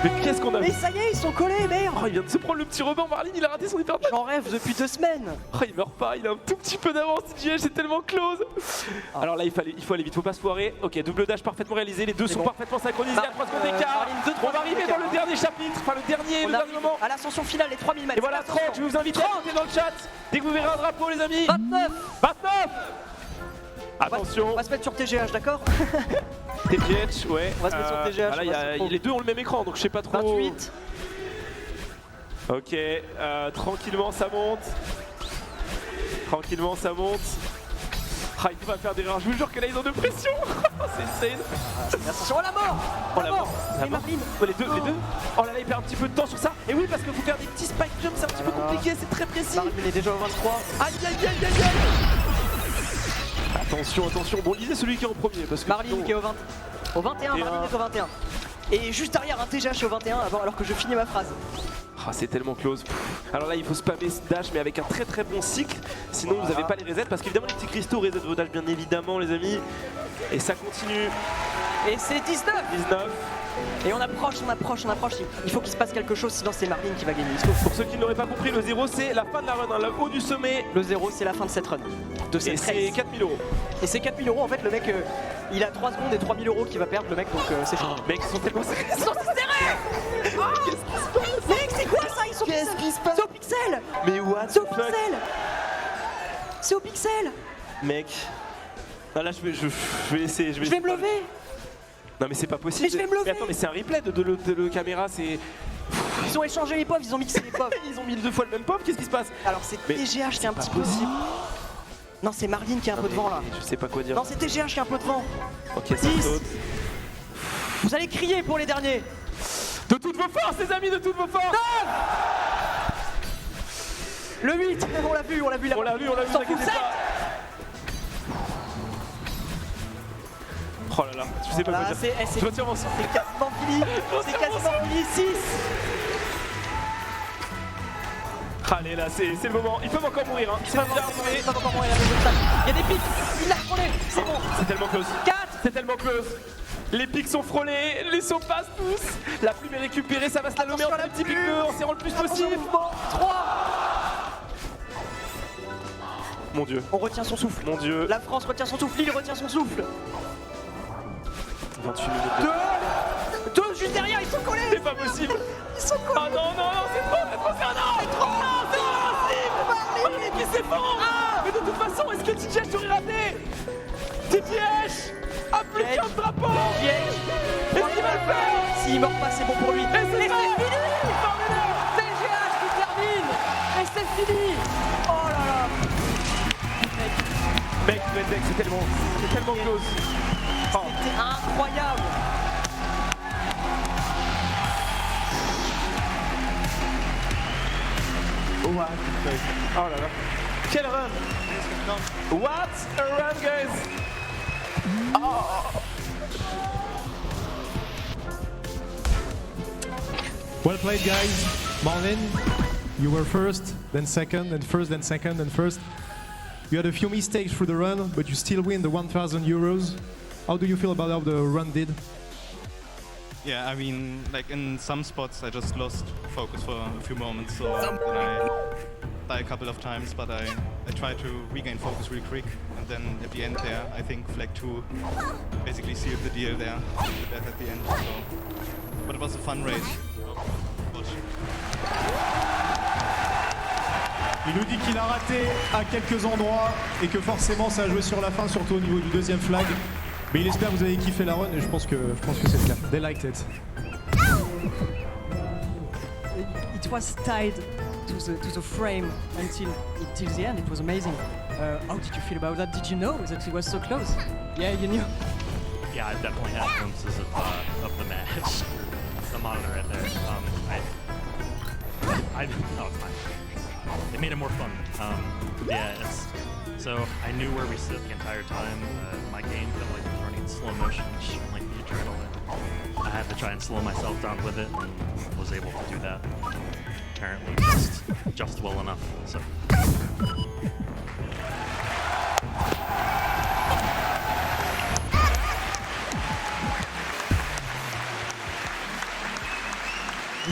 Mais qu'est-ce qu'on a Mais vu? ça y est, ils sont collés, merde. Oh, il vient de se prendre le petit rebond, Marlin, il a raté son hyper dash. J'en rêve depuis 2 semaines. Oh, il meurt pas, il a un tout petit peu d'avance, TGH, c'est tellement close. Alors là, il faut aller vite, faut pas se foirer. Ok, double dash parfaitement réalisé, les deux sont bon. parfaitement synchronisés à 3 secondes d'écart. Marlin, 2-3 On va arriver dans le dernier chapitre, enfin le dernier moment. À l'ascension finale, les 3000 mètres. Et voilà, 30, je vais vous inviter à monter dans le chat. Dès que vous verrez un drapeau, les amis. 29. 29. Attention, On va se mettre sur TGH, d'accord? TGH, ouais. On va se mettre sur TGH, Voilà, on va se mettre les deux ont le même écran, donc je sais pas trop. 28. Ok, tranquillement ça monte. Tranquillement ça monte. Ah, il faut pas faire d'erreur, je vous jure que là ils ont de pression. C'est insane. Attention à la mort. Oh la mort. La Et mort. Marlin. Oh, les deux. Oh là là, il perd un petit peu de temps sur ça. Et oui, parce qu'il faut faire des petits spike jumps, c'est un petit peu compliqué, c'est très précis. Marlin est déjà au 23. Aïe aïe aïe aïe aïe. Attention, attention. Bon, lisez celui qui est en premier parce que Marlin sinon- qui est au 20. Au 21, Marlin est au 21. Et juste derrière un TGH au 21 alors que je finis ma phrase. Ah, c'est tellement close. Alors là, il faut spammer ce dash, mais avec un très très bon cycle. Sinon, vous n'avez pas les resets. Parce qu'évidemment, les petits cristaux reset vos dash, bien évidemment, les amis. Et ça continue. Et c'est 19. 19. Et on approche. Il faut qu'il se passe quelque chose, sinon c'est Marlin qui va gagner. Pour ceux qui n'auraient pas compris, le 0, c'est la fin de la run. Hein, le haut du sommet. Le 0, c'est la fin de cette run. De Et cette c'est race. 4000 euros. Et c'est 4000 euros en fait, le mec il a 3 secondes et 3000 euros qu'il va perdre le mec donc c'est chaud. Mec, ils sont tellement serrés. Ils sont serrés. Mec, c'est quoi ça? Ils sont Qu'est-ce qui se passe? C'est au pixel. Mais what C'est au the fuck? pixel. C'est au pixel. Mec. Ah, là, je vais essayer. Je vais me lever. Non, mais c'est pas possible. Mais je vais me lever. Mais attends, mais c'est un replay de le caméra, c'est. Ils ont échangé les pauvres, ils ont mixé les pauvres. Ils ont mis 2 fois le même pop, qu'est-ce qui se passe? Alors c'est Mais TGH qui est un petit peu. possible. Non, c'est Marlin qui est un peu devant là. Je sais pas quoi dire. Non, c'est TGH qui est un peu devant. Ok, ça 10. saute. Vous allez crier pour les derniers. De toutes vos forces, les amis, de toutes vos forces. Le 8, on l'a vu là. On l'a vu, S'en fout, t'inquiétez 7. pas. Oh là là, je sais pas Voilà, quoi dire. c'est Je retire mon sang. quasiment fini. C'est quasiment fini. 6. Allez, là, c'est le moment. Ils peuvent encore mourir, hein. C'est déjà arrivé. Il y a des pics. Il l'a frôlé. C'est bon. C'est tellement close. 4. C'est tellement close. Les pics sont frôlés, les sauts passent tous. La plume est récupérée, ça va slalomer en Attention à la petit pic plume. en serrant le plus possible. 3. Mon dieu, On retient son souffle. mon dieu. La France retient son souffle. Lille retient son souffle. 28 minutes. 2. Juste derrière, ils sont collés. C'est pas possible. Ils sont collés. Oh non, non, non, c'est trop, c'est trop, c'est impossible. Qui s'effondre. Mais de toute façon, est-ce que TGH t'aurait raté? TGH a plus qu'un drapeau. Est-ce qu'il va le faire? S'il meurt pas, c'est bon pour lui. Et c'est fini. Formidable. TGH qui termine. Et c'est fini. Oh là là. Mec, c'est tellement close. Oh. C'était incroyable. What? Oh là là. Quel run! What a run, guys! Well played, guys. Marlin, you were first, then second, then first, then second, then first. You had a few mistakes through the run, but you still win the 1,000 euros. How do you feel about how the run did? Yeah, I mean, like in some spots I just lost focus for a few moments, so then I died a couple of times, but I tried to regain focus really quick, and then at the end there, I think Flag 2 basically sealed the deal there, with that at the end, so. But it was a fun race. Il nous dit qu'il a raté à quelques endroits et que forcément ça a joué sur la fin, surtout au niveau du deuxième flag. Mais il espère que vous avez kiffé la run et je pense que c'est le cas. They liked it. It was tied to the frame until the end. It was amazing. How did you feel about that? Did you know that it was so close? Yeah, you knew. Yeah, I've definitely had glimpses of the match. The monitor right there. Oh, it's fine. It made it more fun. Yeah, so I knew where we sit the entire time. My game felt like it was running in slow motion, just like the adrenaline. I had to try and slow myself down with it, and was able to do that. Apparently, just well enough. So.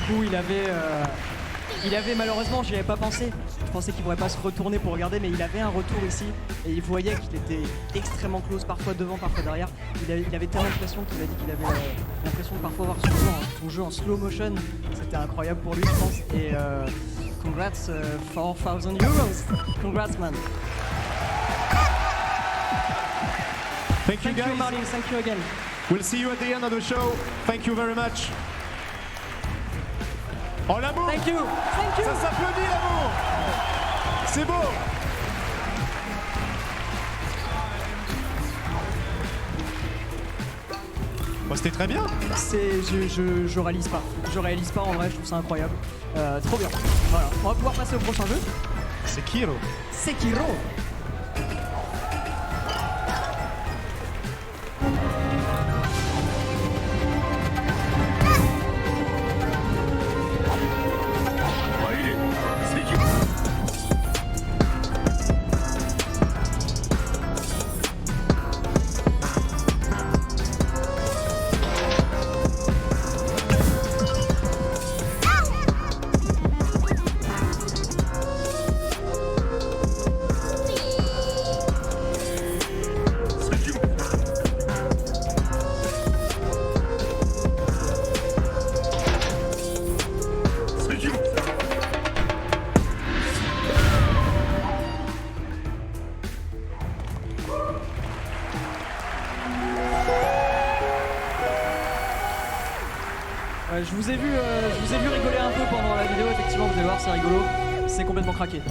coup, il avait malheureusement, j'y avais pas pensé. Je pensais qu'il pourrait pas se retourner pour regarder, mais il avait un retour ici et il voyait qu'il était extrêmement close, parfois devant, parfois derrière. Il avait tellement de pression qu'il a dit qu'il avait l'impression de parfois voir son jeu en slow motion. C'était incroyable pour lui, je pense. Et congrats, 4,000 euros. Congrats, man. Thank you, Thank guys. you, Marlin. Thank you again. We'll see you at the end of the show. Thank you very much. Oh, l'amour! Thank you. Thank you. Ça s'applaudit, l'amour! C'est beau! Bon, c'était très bien. Je réalise pas. Je réalise pas en vrai, je trouve ça incroyable. Trop bien. Voilà. On va pouvoir passer au prochain jeu. Sekiro. Sekiro. Je vous ai vu rigoler un peu pendant la vidéo, effectivement, vous allez voir, c'est rigolo, c'est complètement craqué.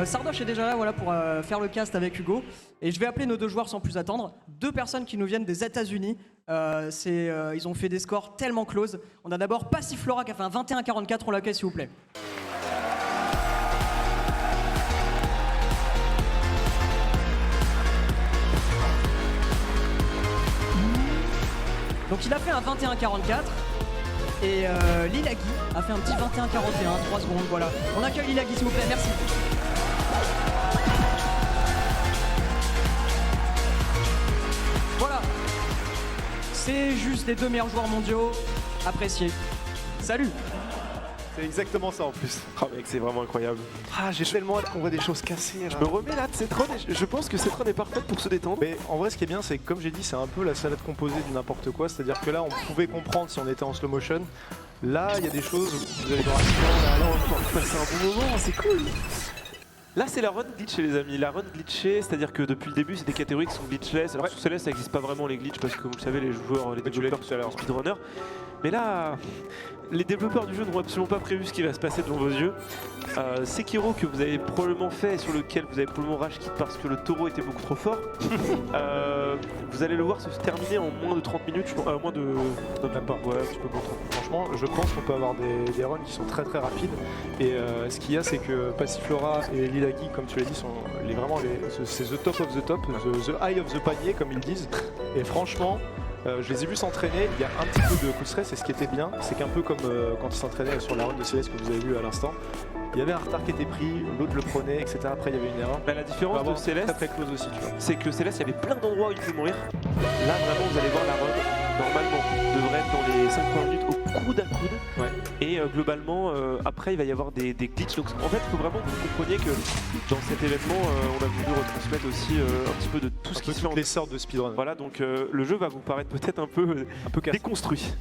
Sardoche est déjà là, voilà, pour faire le cast avec Hugo, et je vais appeler nos deux joueurs sans plus attendre. Deux personnes qui nous viennent des États-Unis. Ils ont fait des scores tellement close. On a d'abord Passiflora qui a fait un 21-44, on l'accueille s'il vous plaît. Donc il a fait un 21-44. Et Lilagi a fait un petit 21-41, 3 secondes, voilà. On accueille Lilagi s'il vous plaît, merci. Voilà. C'est juste les deux meilleurs joueurs mondiaux. Appréciés. Salut. C'est exactement ça en plus. Oh mec, c'est vraiment incroyable. Ah, j'ai tellement hâte qu'on voit des choses cassées là. Je me remets là de cette run et je pense que cette run est parfaite pour se détendre. Mais en vrai, ce qui est bien, c'est que comme j'ai dit, c'est un peu la salade composée du n'importe quoi. C'est-à-dire que là, on pouvait comprendre si on était en slow motion. Là, il y a des choses où vous allez voir là, on va pouvoir passer un bon moment, c'est cool. Là, c'est la run glitchée, les amis. La run glitchée, c'est-à-dire que depuis le début, c'est des catégories qui sont glitchless. Alors, sous Céleste, ça n'existe pas vraiment les glitches parce que vous le savez, les joueurs, les développeurs sont des speedrunners. Mais là, les développeurs du jeu n'ont absolument pas prévu ce qui va se passer devant vos yeux. Sekiro, que vous avez probablement fait et sur lequel vous avez probablement rage quit parce que le taureau était beaucoup trop fort, vous allez le voir se terminer en moins de 30 minutes, moins de... Même pas. Ouais, un petit peu moins 30. Franchement, je pense qu'on peut avoir des runs qui sont très très rapides. Et ce qu'il y a, c'est que Passiflora et Lilagi, comme tu l'as dit, sont c'est the top of the top, the high of the panier, comme ils disent. Et franchement, je les ai vus s'entraîner, il y a un petit peu de coup de stress et ce qui était bien, c'est qu'un peu comme quand ils s'entraînaient sur la run de CS que vous avez vu à l'instant, il y avait un retard qui était pris, l'autre le prenait, etc. Après il y avait une erreur. Bah, la différence de Céleste, très close aussi, c'est que Céleste, il y avait plein d'endroits où il pouvait mourir. Là vraiment vous allez voir la run, normalement devrait être dans les 5 premières minutes au coude à coude. Ouais. Et globalement après il va y avoir des glitches. Donc en fait il faut vraiment que vous compreniez que dans cet événement on a voulu retransmettre aussi un petit peu de tout ce qui se fait. Les sortes de speedrun. Voilà, donc le jeu va vous paraître peut-être un peu déconstruit.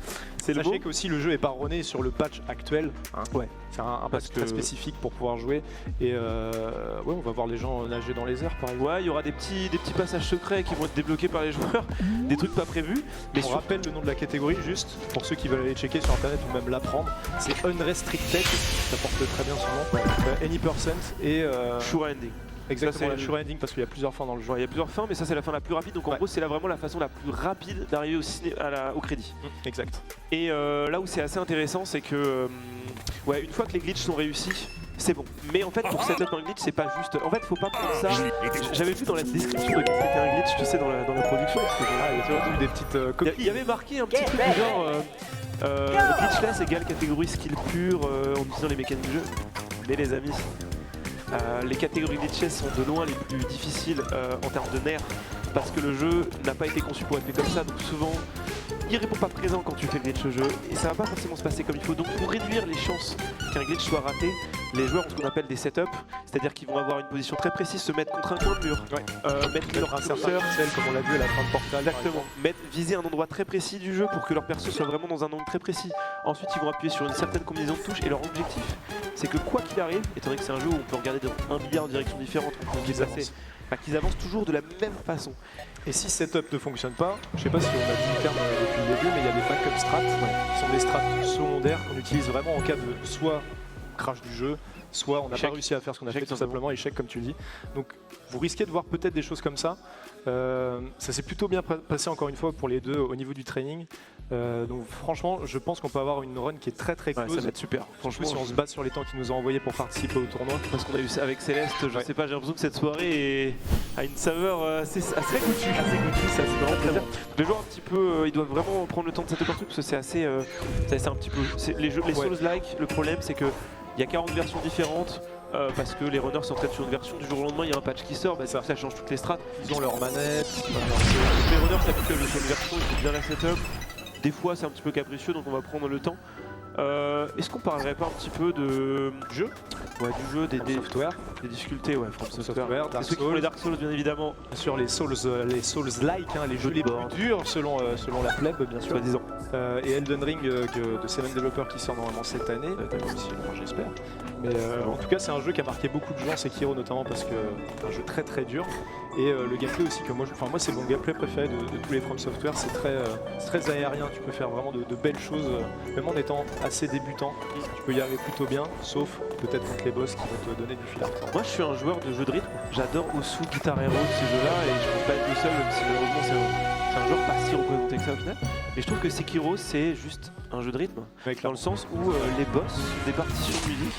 Sachez qu'aussi le jeu est pas runné sur le patch actuel. Hein. Ouais. C'est un patch très spécifique pour pouvoir jouer. Et ouais, on va voir les gens nager dans les airs par exemple. Ouais, il y aura des petits passages secrets qui vont être débloqués par les joueurs, des trucs pas prévus. Mais on rappelle le nom de la catégorie juste pour ceux qui veulent aller checker sur internet ou même l'apprendre. C'est Unrestricted, ça porte très bien son nom. Any percent et Sure Ending. Exactement, la sure ending parce qu'il y a plusieurs fins dans le jeu. Il y a plusieurs fins, mais ça c'est la fin la plus rapide. Donc en gros, c'est vraiment la façon la plus rapide d'arriver au crédit. Exact. Et là où c'est assez intéressant, c'est que ouais, une fois que les glitches sont réussis, c'est bon. Mais en fait, pour setup un glitch, c'est pas juste. En fait, faut pas prendre ça. J'avais vu dans la description de que c'était un glitch, tu sais, dans la production. Parce que il y a toujours eu des petites copies. Il y avait marqué un petit truc du genre glitchless égale catégorie skill pure en utilisant les mécaniques du jeu. Mais les amis, les catégories glitchless sont de loin les plus difficiles en termes de nerfs parce que le jeu n'a pas été conçu pour être fait comme ça, donc souvent il répond pas présent quand tu fais le glitch au jeu et ça va pas forcément se passer comme il faut. Donc pour réduire les chances qu'un glitch soit raté, les joueurs ont ce qu'on appelle des setups, c'est-à-dire qu'ils vont avoir une position très précise, se mettre contre un coin de mur, mettre leur un certain pixel comme on l'a vu à la fin de Portal. Exactement, viser un endroit très précis du jeu pour que leur perso soit vraiment dans un angle très précis. Ensuite ils vont appuyer sur une certaine combinaison de touches et leur objectif c'est que quoi qu'il arrive, étant donné que c'est un jeu où on peut regarder dans 1 milliard de directions différentes, qu'ils avancent toujours de la même façon. Et si ce setup ne fonctionne pas, je sais pas si on a dit le terme depuis le début, mais il y a des backup strats qui sont des strats secondaires qu'on utilise vraiment en cas de soit crash du jeu, soit on n'a pas réussi à faire ce qu'on a fait, tout simplement échec comme tu le dis. Donc vous risquez de voir peut-être des choses comme ça. Ça s'est plutôt bien passé encore une fois pour les deux au niveau du training. Donc franchement, je pense qu'on peut avoir une run qui est très close. Ça va être super. Franchement, si on se base sur les temps qu'ils nous ont envoyés pour participer au tournoi. Parce qu'on a eu ça avec Céleste, je sais pas, j'ai l'impression que cette soirée a une saveur assez goûtue. Ça c'est vraiment plaisir. Les joueurs un petit peu, ils doivent vraiment prendre le temps de cette opportunité parce que c'est assez un petit peu. Les Souls-like, le problème c'est que il y a 40 versions différentes. Parce que les runners s'entraînent sur une version, du jour au lendemain il y a un patch qui sort, ça change toutes les strats. Ils ont leur manette. Les runners s'habituent à jouer sur une version, ils font bien la setup. Des fois c'est un petit peu capricieux donc on va prendre le temps. Est-ce qu'on parlerait pas un petit peu de jeu? Ouais, du jeu, des difficultés, ouais, From Software. Dark Souls. Les Dark Souls bien évidemment. Bien sûr les Souls-like, les jeux les plus durs selon la plèbe bien sûr. Disons. Et Elden Ring de Seven Developers qui sort normalement cette année, j'espère. Mais en tout cas c'est un jeu qui a marqué beaucoup de gens, Sekiro notamment parce que c'est un jeu très dur. Et le gameplay aussi que moi c'est mon gameplay préféré de tous les From Software, c'est très aérien, tu peux faire vraiment de belles choses, même en étant assez débutant, tu peux y arriver plutôt bien, sauf peut-être contre les boss qui vont te donner du fil à retordre. Moi je suis un joueur de jeux de rythme, j'adore Osu, Guitar Hero, ces jeux-là, et je peux pas être le seul, même si malheureusement c'est un genre pas si représenté que ça au final. Mais je trouve que Sekiro c'est juste un jeu de rythme, dans le sens où les boss sont des partitions de musique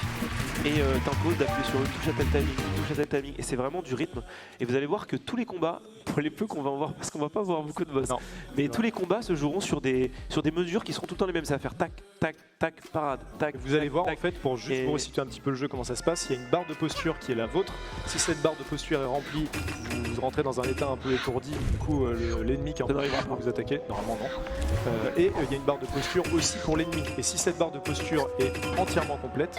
et t'imposent d'appuyer sur une touche à tel timing, et c'est vraiment du rythme. Et vous allez voir que tous les combats, pour les peu qu'on va en voir, parce qu'on va pas voir beaucoup de boss, mais tous les combats se joueront sur des mesures qui seront tout le temps les mêmes, ça va faire tac, tac, tac, parade, tac. Vous allez voir en fait, pour resituer un petit peu le jeu, comment ça se passe, il y a une barre de posture qui est la vôtre. Si cette barre de posture est remplie, vous rentrez dans un état un peu étourdi, du coup l'ennemi qui est en train de vous attaquer, normalement non. Et il y a une barre de posture aussi pour l'ennemi. Et si cette barre de posture est entièrement complète,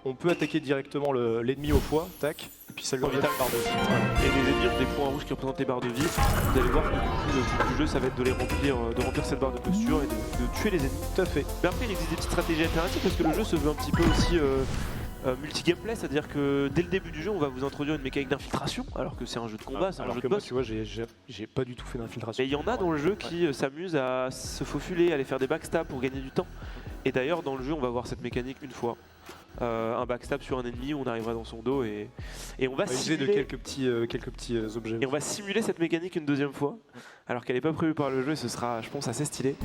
on peut attaquer directement l'ennemi au foie, tac, et puis ça lui remet une barre de vie. Voilà. Et les ennemis ont des points rouges qui représentent les barres de vie. Vous allez voir que du coup, le but du jeu, ça va être de remplir cette barre de posture et de tuer les ennemis. Tout à fait. Mais après, il existe des petites stratégies alternatives parce que le jeu se veut un petit peu aussi multi-gameplay, c'est-à-dire que dès le début du jeu, on va vous introduire une mécanique d'infiltration, alors que c'est un jeu de combat, c'est un jeu de boss. Moi, tu vois, j'ai pas du tout fait d'infiltration. Et il y en a dans le jeu qui s'amusent à se faufiler, à aller faire des backstabs pour gagner du temps. Et d'ailleurs, dans le jeu, on va voir cette mécanique une fois. Un backstab sur un ennemi où on arrivera dans son dos et on va simuler de quelques petits objets. Et on va simuler cette mécanique une deuxième fois, alors qu'elle n'est pas prévue par le jeu et ce sera, je pense, assez stylé.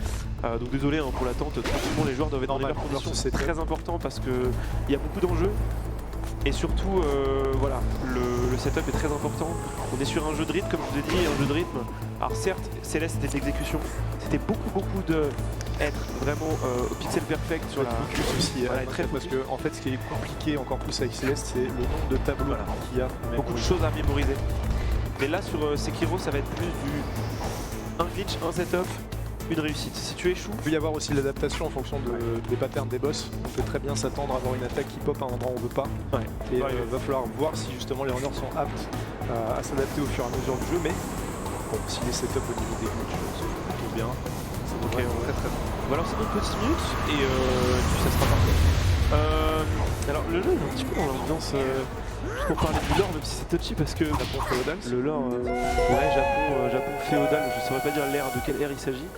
Donc désolé pour l'attente, tranquillement les joueurs doivent être dans les meilleures conditions, c'est très important parce qu'il y a beaucoup d'enjeux. Et surtout, voilà, le setup est très important. On est sur un jeu de rythme, comme je vous ai dit, un jeu de rythme. Alors certes, Céleste c'était de l'exécution, c'était beaucoup de être vraiment au pixel perfect sur la focus aussi. Voilà, très parce que en fait, ce qui est compliqué encore plus avec Céleste, c'est le nombre de tableaux qu'il y a. Beaucoup de choses à mémoriser. Mais là sur Sekiro, ça va être plus un glitch, un setup, une réussite. Si tu échoues, il peut y avoir aussi l'adaptation en fonction des patterns des boss. On peut très bien s'attendre à avoir une attaque qui pop à un endroit où on veut pas. Et il va falloir voir si justement les runners sont aptes à s'adapter au fur et à mesure du jeu. Mais bon, si les setups au niveau des glitches se font plutôt bien, ça devrait être très très bien. Voilà, c'est une petite minute et puis ça sera parfait. Alors le jeu est un petit peu dans l'ambiance. Pour parler du lore, même si c'est touchy parce que Japon féodal, le lore, ouais, Japon féodal, je saurais pas dire l'ère de quelle ère il s'agit,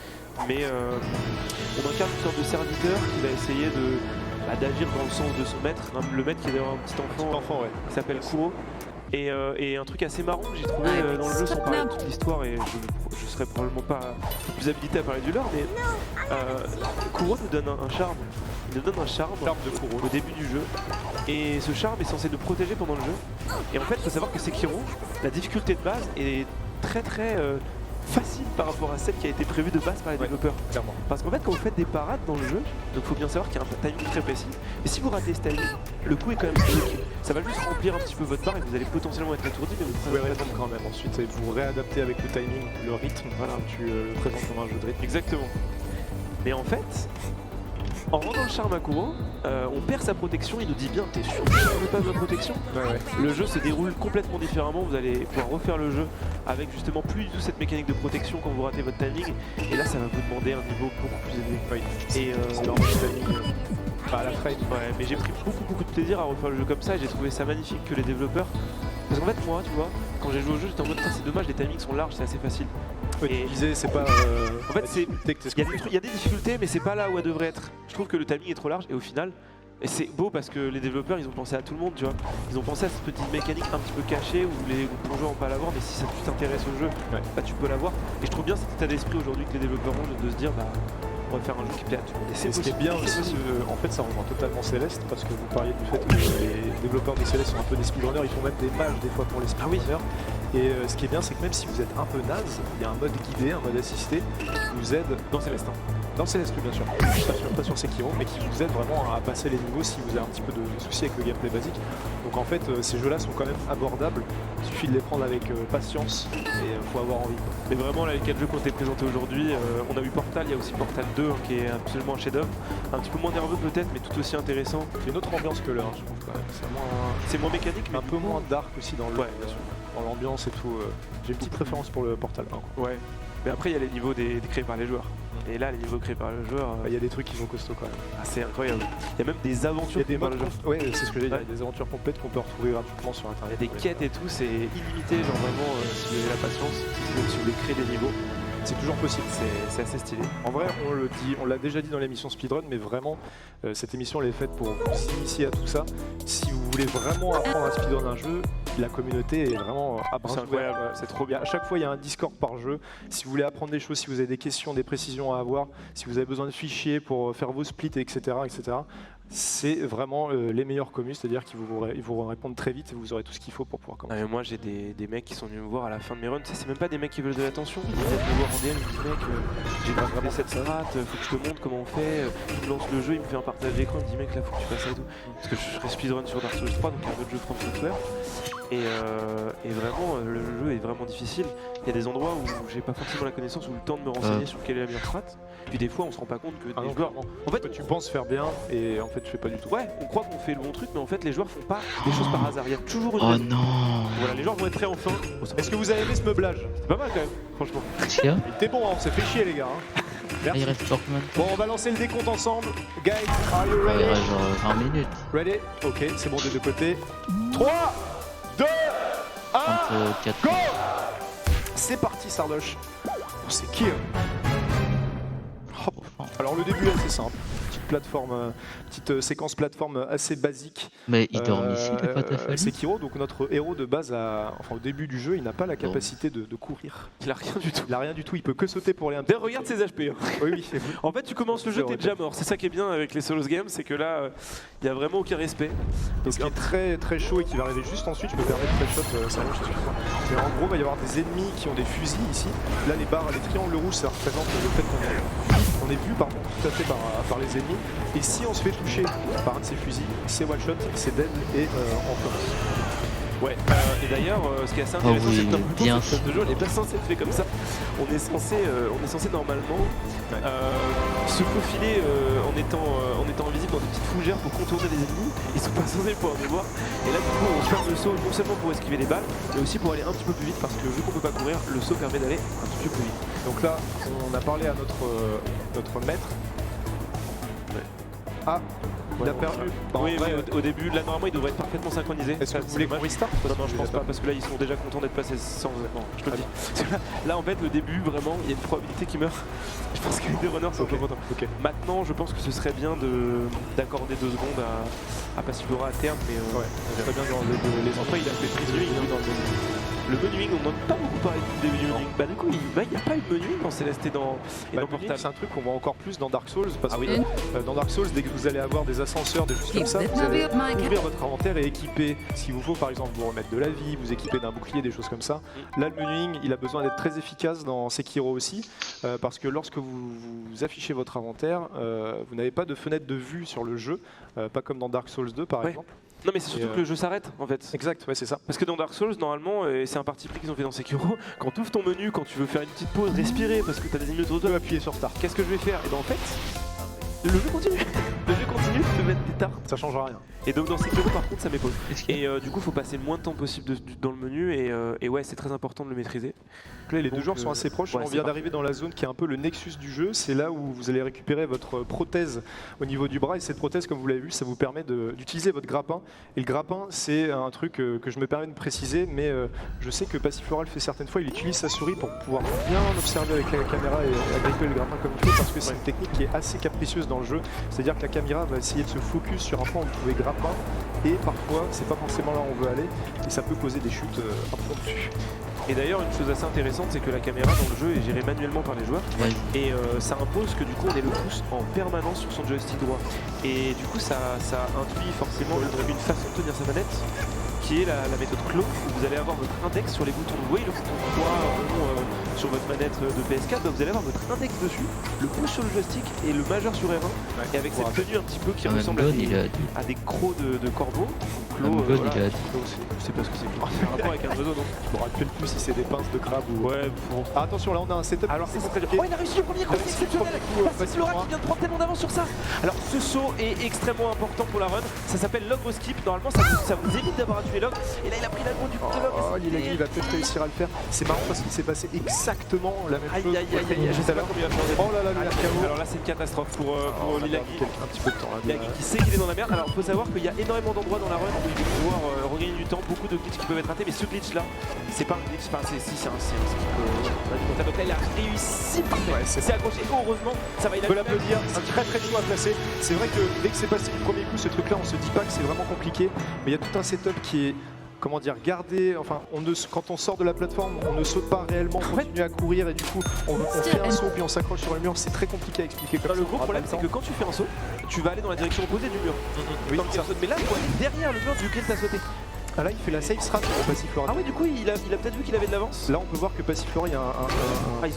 mais on incarne une sorte de serviteur qui va essayer d'agir dans le sens de son maître, le maître qui est d'ailleurs un petit enfant qui s'appelle Kuro. Et un truc assez marrant que j'ai trouvé dans le jeu, sans parler de toute l'histoire, et je serais probablement pas plus habilité à parler du lore, mais Kuro nous donne un charme. Il nous donne un charme de Kuro au début du jeu, et ce charme est censé nous protéger pendant le jeu. Et en fait, il faut savoir que Sekiro, la difficulté de base est très facile par rapport à celle qui a été prévue de base par les développeurs. Clairement. Parce qu'en fait, quand vous faites des parades dans le jeu, donc faut bien savoir qu'il y a un timing très précis. Et si vous ratez ce timing, le coup est quand même slick. Ça va juste remplir un petit peu votre barre et vous allez potentiellement être étourdi, mais vous pouvez répondre quand même. Ensuite, vous réadaptez avec le timing, le rythme. Voilà, tu le présentes comme un jeu de rythme. Exactement. Mais en fait, en rendant le charme à Kuro, on perd sa protection, il nous dit bien, t'es sûr que tu veux pas de protection? Le jeu se déroule complètement différemment, vous allez pouvoir refaire le jeu avec justement plus du tout cette mécanique de protection quand vous ratez votre timing, et là ça va vous demander un niveau beaucoup plus élevé. Et c'est normal, le timing, à la frame. Ouais, mais j'ai pris beaucoup de plaisir à refaire le jeu comme ça, et j'ai trouvé ça magnifique que les développeurs... Parce qu'en fait moi, tu vois, quand j'ai joué au jeu, j'étais en mode, c'est dommage, les timings sont larges, c'est assez facile. Et tu disais, c'est pas. En fait, il y a des difficultés, mais c'est pas là où elle devrait être. Je trouve que le timing est trop large et au final, et c'est beau parce que les développeurs ils ont pensé à tout le monde, tu vois. Ils ont pensé à cette petite mécanique un petit peu cachée où les joueurs n'ont pas à l'avoir, mais si ça t'intéresse au jeu, bah, tu peux l'avoir. Et je trouve bien cet état d'esprit aujourd'hui que les développeurs ont de se dire, bah, on va faire un jeu qui plaît à tout le monde. Et ce qui est bien aussi, en fait, ça rejoint totalement Céleste parce que vous parliez du fait que les développeurs de Céleste sont un peu des speedrunners, ils font même des mages des fois pour les speedrunners. Et ce qui est bien, c'est que même si vous êtes un peu naze, il y a un mode guidé, un mode assisté qui vous aide dans Céleste. Dans Céleste, bien sûr. Pas sur Sekiro, mais qui vous aide vraiment à passer les niveaux si vous avez un petit peu de soucis avec le gameplay basique. Donc en fait, ces jeux-là sont quand même abordables. Il suffit de les prendre avec patience et faut avoir envie. Mais vraiment, là, les 4 jeux qui ont été présentés aujourd'hui, on a eu Portal, il y a aussi Portal 2 hein, qui est absolument un chef-d'œuvre. Un petit peu moins nerveux peut-être, mais tout aussi intéressant. C'est une autre ambiance que le 1, je trouve quand même. C'est moins mécanique, mais un peu moins dark aussi dans le bien sûr. Dans l'ambiance et tout. J'ai une petite préférence pour le Portal 1. Ouais. Mais après, il y a les niveaux créés par les joueurs. Et là, les niveaux créés par les joueurs. Il y a des trucs qui sont costauds quand même. Ah, c'est incroyable. Il y a même des aventures. Il y a des modes. Ouais, c'est ce que j'ai dit. Il y a des aventures complètes qu'on peut retrouver gratuitement sur internet. Il y a des quêtes et tout, c'est illimité. Genre vraiment, si vous avez la patience, même si vous voulez créer des niveaux. C'est toujours possible, c'est assez stylé. En vrai, on l'a déjà dit dans l'émission Speedrun, mais vraiment, cette émission elle est faite pour vous initier à tout ça. Si vous voulez vraiment apprendre à speedrun un jeu, la communauté est vraiment à bras ouverts. C'est incroyable, c'est trop bien. À chaque fois, il y a un Discord par jeu. Si vous voulez apprendre des choses, si vous avez des questions, des précisions à avoir, si vous avez besoin de fichiers pour faire vos splits, etc., c'est vraiment les meilleurs commus, c'est-à-dire qu'ils vous répondent très vite et vous aurez tout ce qu'il faut pour pouvoir commencer. Moi j'ai des mecs qui sont venus me voir à la fin de mes runs, c'est même pas des mecs qui veulent de l'attention, ils viennent me voir en DM, ils me disent mec, j'ai pas vraiment cette strat, faut que je te montre comment on fait, il me lance le jeu, il me fait un partage d'écran, il me dit mec là faut que tu fasses ça et tout. Parce que je ferai speedrun sur Dark Souls 3, donc un autre jeu From Software. Et vraiment le jeu est vraiment difficile. Il y a des endroits où j'ai pas forcément la connaissance ou le temps de me renseigner sur quelle est la meilleure strat. Puis des fois on se rend pas compte que les joueurs... En fait tu penses faire bien et en fait tu fais pas du tout. Ouais, on croit qu'on fait le bon truc mais en fait les joueurs font pas des choses par hasard. Il y a toujours une raison. Oh non. Voilà, les joueurs vont être prêts enfin. Est-ce que vous avez aimé ce meublage? C'est pas mal quand même, franchement. Chia. Il était bon, on s'est fait chier les gars. Merci. Il reste Portman. Bon, on va lancer le décompte ensemble. Guys, are you Il ready? reste genre 20 minutes. Ready? Ok, c'est bon des deux côtés. 3, 2, 1, 34. go! C'est parti Sardoche. C'est qui Alors le début est assez simple. Petite séquence plateforme assez basique. Mais il dorme ici, il a pas ta famille. Sekiro, donc notre héros de base, au début du jeu, il n'a pas la capacité de courir. Il a rien du tout. Il a rien du tout, il peut que sauter pour aller un peu. D'ailleurs, regarde ses HP. Hein. Oui. En fait, tu commences le jeu, t'es déjà mort. C'est ça qui est bien avec les Souls Games, c'est que là, il n'y a vraiment aucun respect. Donc, ce qui est très très chaud et qui va arriver juste ensuite, je me permets de shot ça marche. En gros, il va y avoir des ennemis qui ont des fusils ici. Là, les barres, les triangles rouges, ça représente le fait qu'on est vu tout à fait par les ennemis. Et si on se fait toucher par un de ces fusils, c'est one shot, c'est dead et on commence. Ouais, et d'ailleurs, ce qui est assez intéressant, c'est que dans cette phase de jeu, elle n'est pas censée être fait comme ça. On est censé normalement se faufiler en étant invisible dans des petites fougères pour contourner les ennemis. Ils sont pas censés pouvoir nous voir. Et là, du coup, on ferme le saut non seulement pour esquiver les balles, mais aussi pour aller un petit peu plus vite parce que vu qu'on peut pas courir, le saut permet d'aller un petit peu plus vite. Donc là, on a parlé à notre maître. Ah, il a perdu. Oui, au début, là normalement il devrait être parfaitement synchronisé. Est-ce que vous voulez qu'on restart? Non, je pense pas, parce que là ils sont déjà contents d'être passés sans. Non, je te le dis. Là en fait, le début, vraiment, il y a une probabilité qu'il meure. Je pense que les deux runners sont contents. Maintenant, je pense que ce serait bien d'accorder 2 secondes à Passiflora à terme, mais très bien dans les enfants, il a fait prise nuit dans le menu. Le menuing, on n'en a pas beaucoup parlé du début du menuing. Bah du coup, il n'y a pas eu de menuing dans Céleste et dans Portal. C'est un truc qu'on voit encore plus dans Dark Souls, parce que dans Dark Souls, dès que vous allez avoir des ascenseurs, des choses comme ça, vous allez ouvrir votre inventaire et équiper, s'il vous faut par exemple vous remettre de la vie, vous équiper d'un bouclier, des choses comme ça. Là, le menuing, il a besoin d'être très efficace dans Sekiro aussi, parce que lorsque vous affichez votre inventaire, vous n'avez pas de fenêtre de vue sur le jeu, pas comme dans Dark Souls 2 par exemple. Non mais c'est surtout que le jeu s'arrête en fait. Exact, ouais c'est ça. Parce que dans Dark Souls, normalement, et c'est un parti pris qu'ils ont fait dans Sekiro, quand tu ouvres ton menu, quand tu veux faire une petite pause, respirer parce que t'as des ennemis autour de toi, appuyer sur Start. Qu'est-ce que je vais faire? Et ben en fait, le jeu continue. Le jeu continue de mettre des tartes. Ça changera rien. Et donc dans Sekiro par contre ça m'épose. Et du coup faut passer le moins de temps possible dans le menu et ouais c'est très important de le maîtriser. Là les deux joueurs sont assez proches, on vient d'arriver dans la zone qui est un peu le nexus du jeu, c'est là où vous allez récupérer votre prothèse au niveau du bras et cette prothèse comme vous l'avez vu ça vous permet d'utiliser votre grappin et le grappin c'est un truc que je me permets de préciser mais je sais que Passiflora le fait certaines fois, il utilise sa souris pour pouvoir bien observer avec la caméra et agripper le grappin comme il faut parce que c'est une technique qui est assez capricieuse dans le jeu, c'est-à-dire que la caméra va essayer de se focus sur un point où vous trouvez grappin et parfois c'est pas forcément là où on veut aller et ça peut causer des chutes impromptues. Et d'ailleurs une chose assez intéressante c'est que la caméra dans le jeu est gérée manuellement par les joueurs et ça impose que du coup on ait le pouce en permanence sur son joystick droit et du coup ça induit forcément une façon de tenir sa manette qui est la méthode claw où vous allez avoir votre index sur les boutons. Vous voyez le bouton 3 rond sur votre manette de PS4, vous allez avoir votre index dessus, le pouce sur le joystick et le majeur sur R1 et avec cette tenue un petit peu qui ressemble à des crocs de corbeau. Je sais pas ce que c'est. C'est un rapport avec un oiseau donc. Je me rappelle plus si c'est des pinces de crabe ou. Ouais, bon. Ah, attention, là on a un setup. Alors c'est très dur. Oh, il a réussi le premier coup exceptionnel. Passiflora qui vient de prendre tellement d'avance sur ça. Alors ce saut est extrêmement important pour la run. Ça s'appelle log au skip. Normalement ça vous évite d'avoir à tuer log. Et là il a pris l'aggro du coup de log. Oh, il va peut-être réussir à le faire. C'est marrant parce qu'il s'est passé exactement la même chose. Je sais pas combien il va changer. Oh là là, le RKO. Alors là c'est une catastrophe pour Lilagi. Un petit peu de temps là. Lilagi qui sait qu'il est dans la merde. Alors faut savoir qu'il y a énormément d'endroits dans la run où il va pouvoir regagner du temps, beaucoup de glitches qui peuvent être ratés, mais ce glitch là, c'est pas un glitch, enfin c'est un skip. Donc là il a réussi parfait, c'est accroché, heureusement ça va, il a peut l'applaudir, c'est très très chaud à placer. C'est vrai que dès que c'est passé du premier coup ce truc là on se dit pas que c'est vraiment compliqué, mais il y a tout un setup qui est comment dire, garder, enfin, quand on sort de la plateforme, on ne saute pas réellement, on continue à courir et du coup, on fait un saut puis on s'accroche sur le mur, c'est très compliqué à expliquer comme ça. Le gros problème, c'est que quand tu fais un saut, tu vas aller dans la direction opposée du mur. Oui, mais là, il faut aller derrière le mur duquel tu as sauté. Ah là il fait la safe strat pour Passiflora. Ah ouais, du coup il a peut-être vu qu'il avait de l'avance. Là on peut voir que Passiflora il y a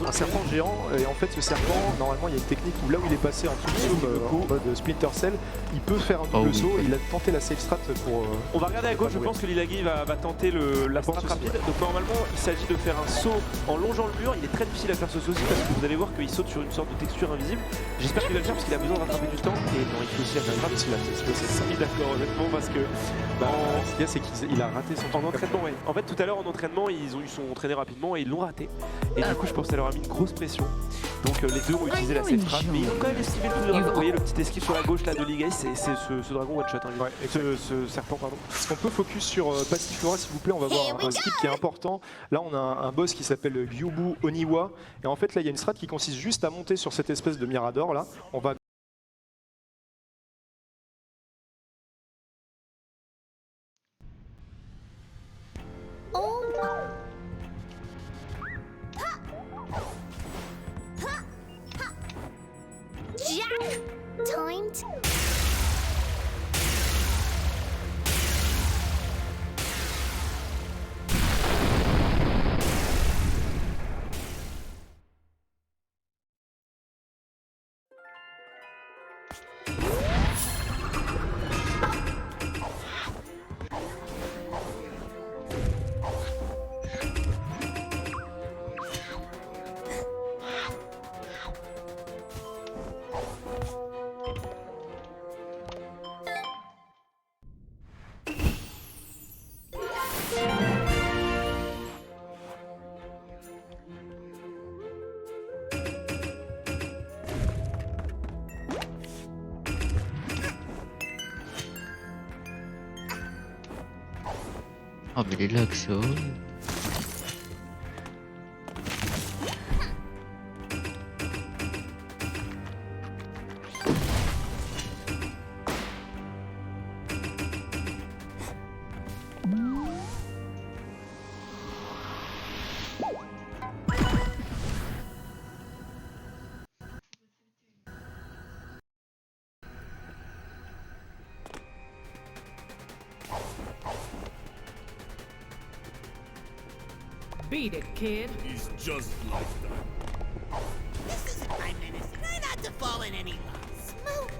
un serpent géant et en fait ce serpent normalement il y a une technique où là où il est passé en mode Splinter Cell il peut faire un double saut et il a tenté la safe strat pour... On va regarder à gauche, je pense que Lilagi va tenter la strat rapide. Donc normalement il s'agit de faire un saut en longeant le mur, il est très difficile à faire ce saut aussi parce que vous allez voir qu'il saute sur une sorte de texture invisible. J'espère qu'il va le faire parce qu'il a besoin de rattraper du temps et non il faut aussi la rattraper si c'est d'accord honnêtement parce que... ce qu'il y a c'est qu'il a raté son en entraînement, ouais. En fait, tout à l'heure en entraînement, ils sont entraînés rapidement et ils l'ont raté. Et du coup, je pense que ça leur a mis une grosse pression. Donc les deux ont utilisé la safe strat, mais ils ont quand même esquivé le coup de dragon. Vous voyez le petit esquive sur la gauche là de Ligai, c'est ce dragon one shot. Hein, ce serpent, pardon. Est-ce qu'on peut focus sur Passiflora s'il vous plaît? On va voir un skip qui est important. Là, on a un boss qui s'appelle Gyubu Oniwa. Et en fait, là, il y a une strat qui consiste juste à monter sur cette espèce de mirador là. On va Ah mais les lags c'est horrible. Beat it, kid. He's just like that. This isn't my menace. Try not to fall in any smoke.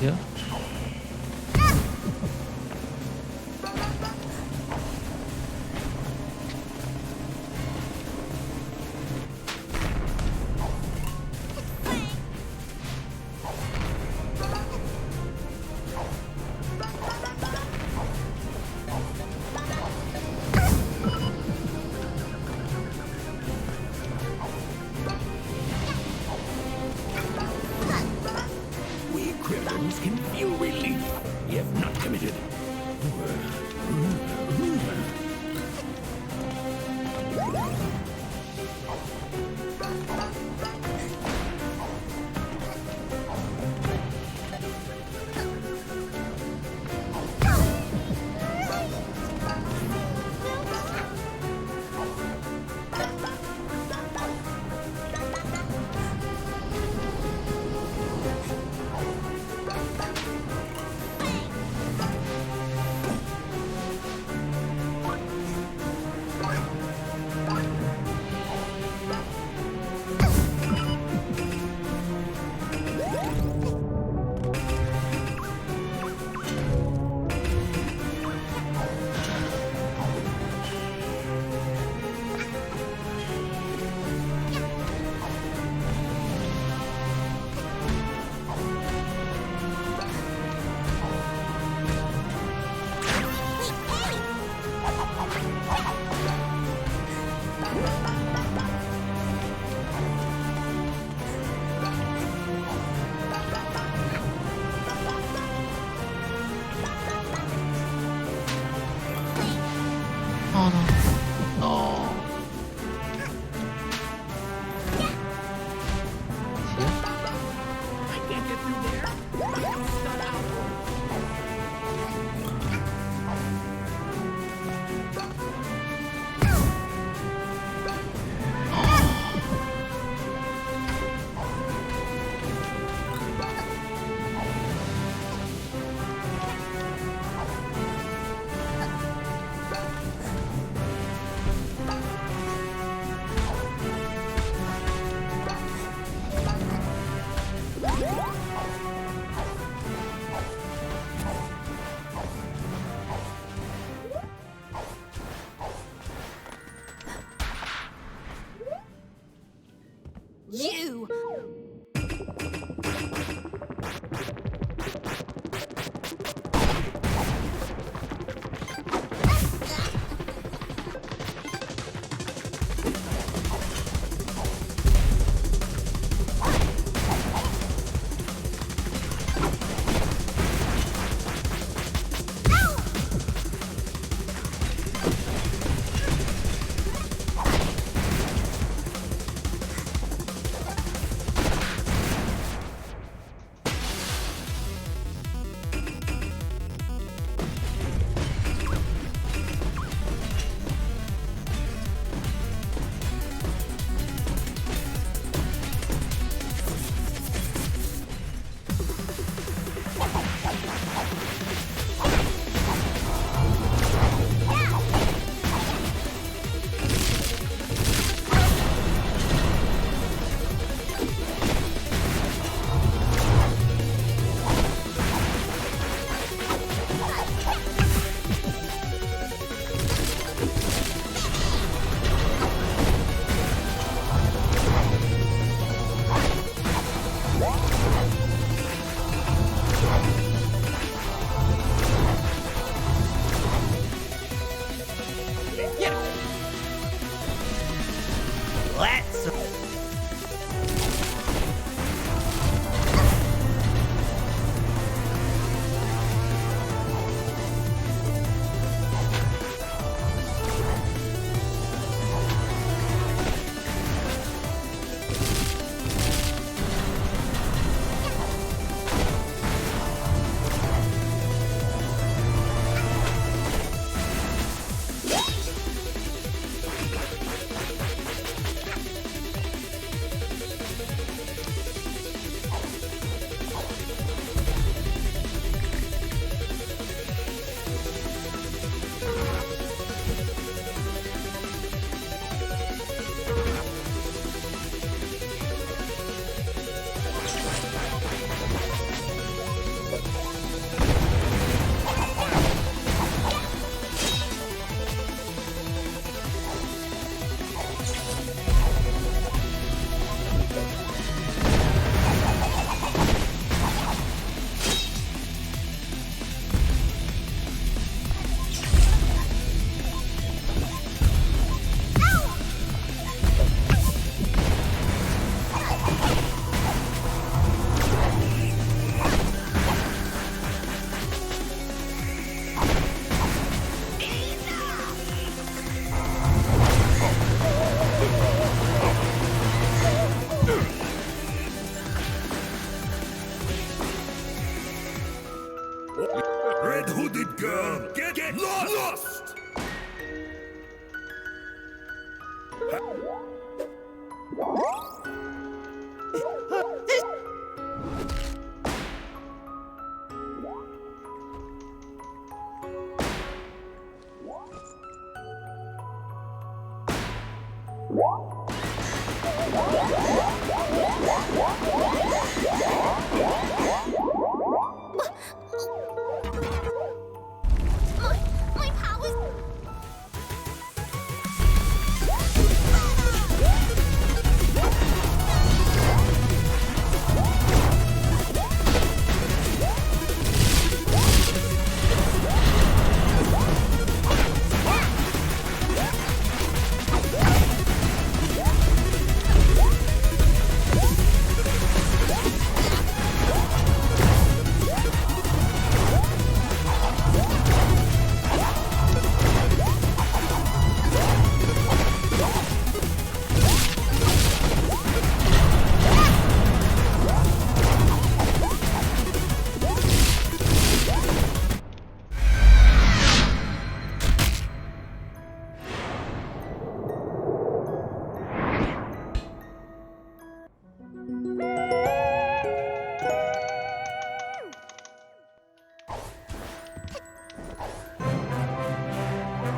here. We criminals can feel relief if not committed. Red hooded girl, get lost! My powers.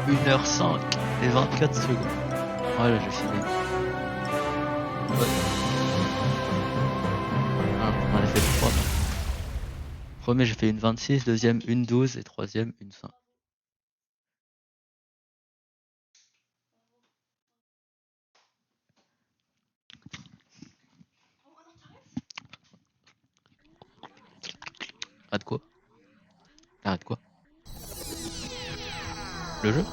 Une heure 5 et 24 secondes. Voilà, j'ai fini. Ouais. Ah, on en a fait 3. Premier, j'ai fait une 26, deuxième, une 12 et troisième, une 5. Arrête quoi? Arrête quoi? Le jeu?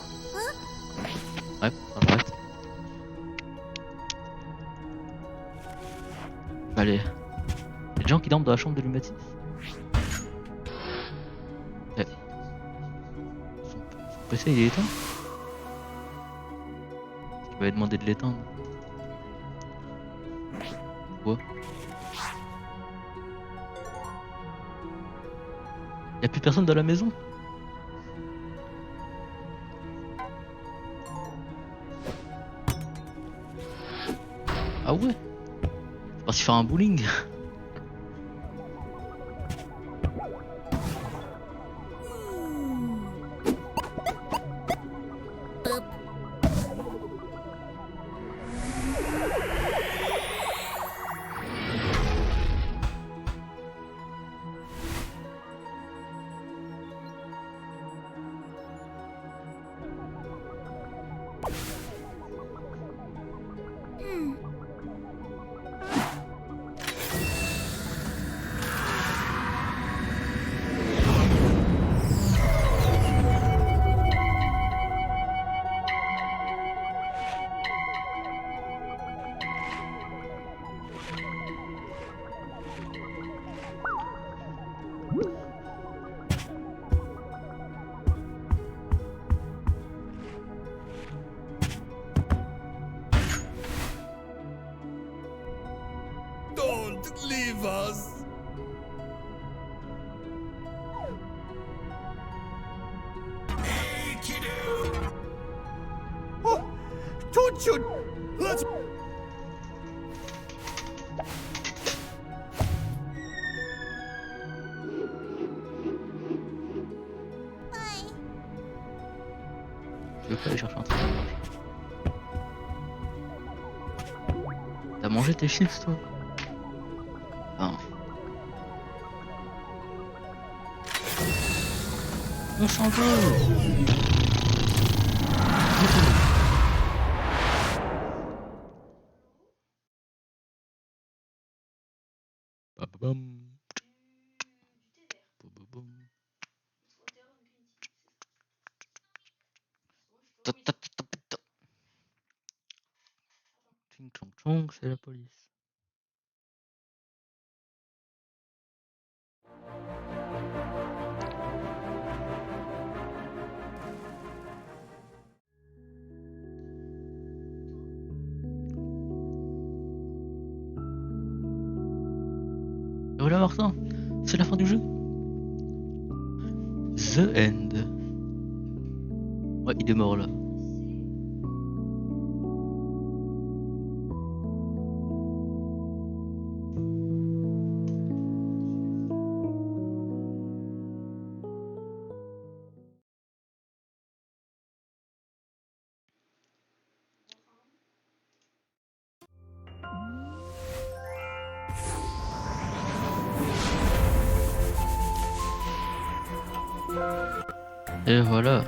Ouais, ça m'arrête. Allez. Y'a des gens qui dorment dans la chambre de Lumatis. Eh. Son PC il est éteint. Il va lui demander de l'éteindre. Quoi? Y'a plus personne dans la maison? Ah ouais? C'est parti faire un bowling. Don't leave us! Hey, kiddo! Oh, don't you... Let's... Je veux pas aller chercher un truc à manger. T'as mangé tes chips toi? Enfin... On s'en va. Ching chong chong, c'est la police. Et voilà Martin, c'est la fin du jeu. The End. Ouais, il est mort là. Et voilà.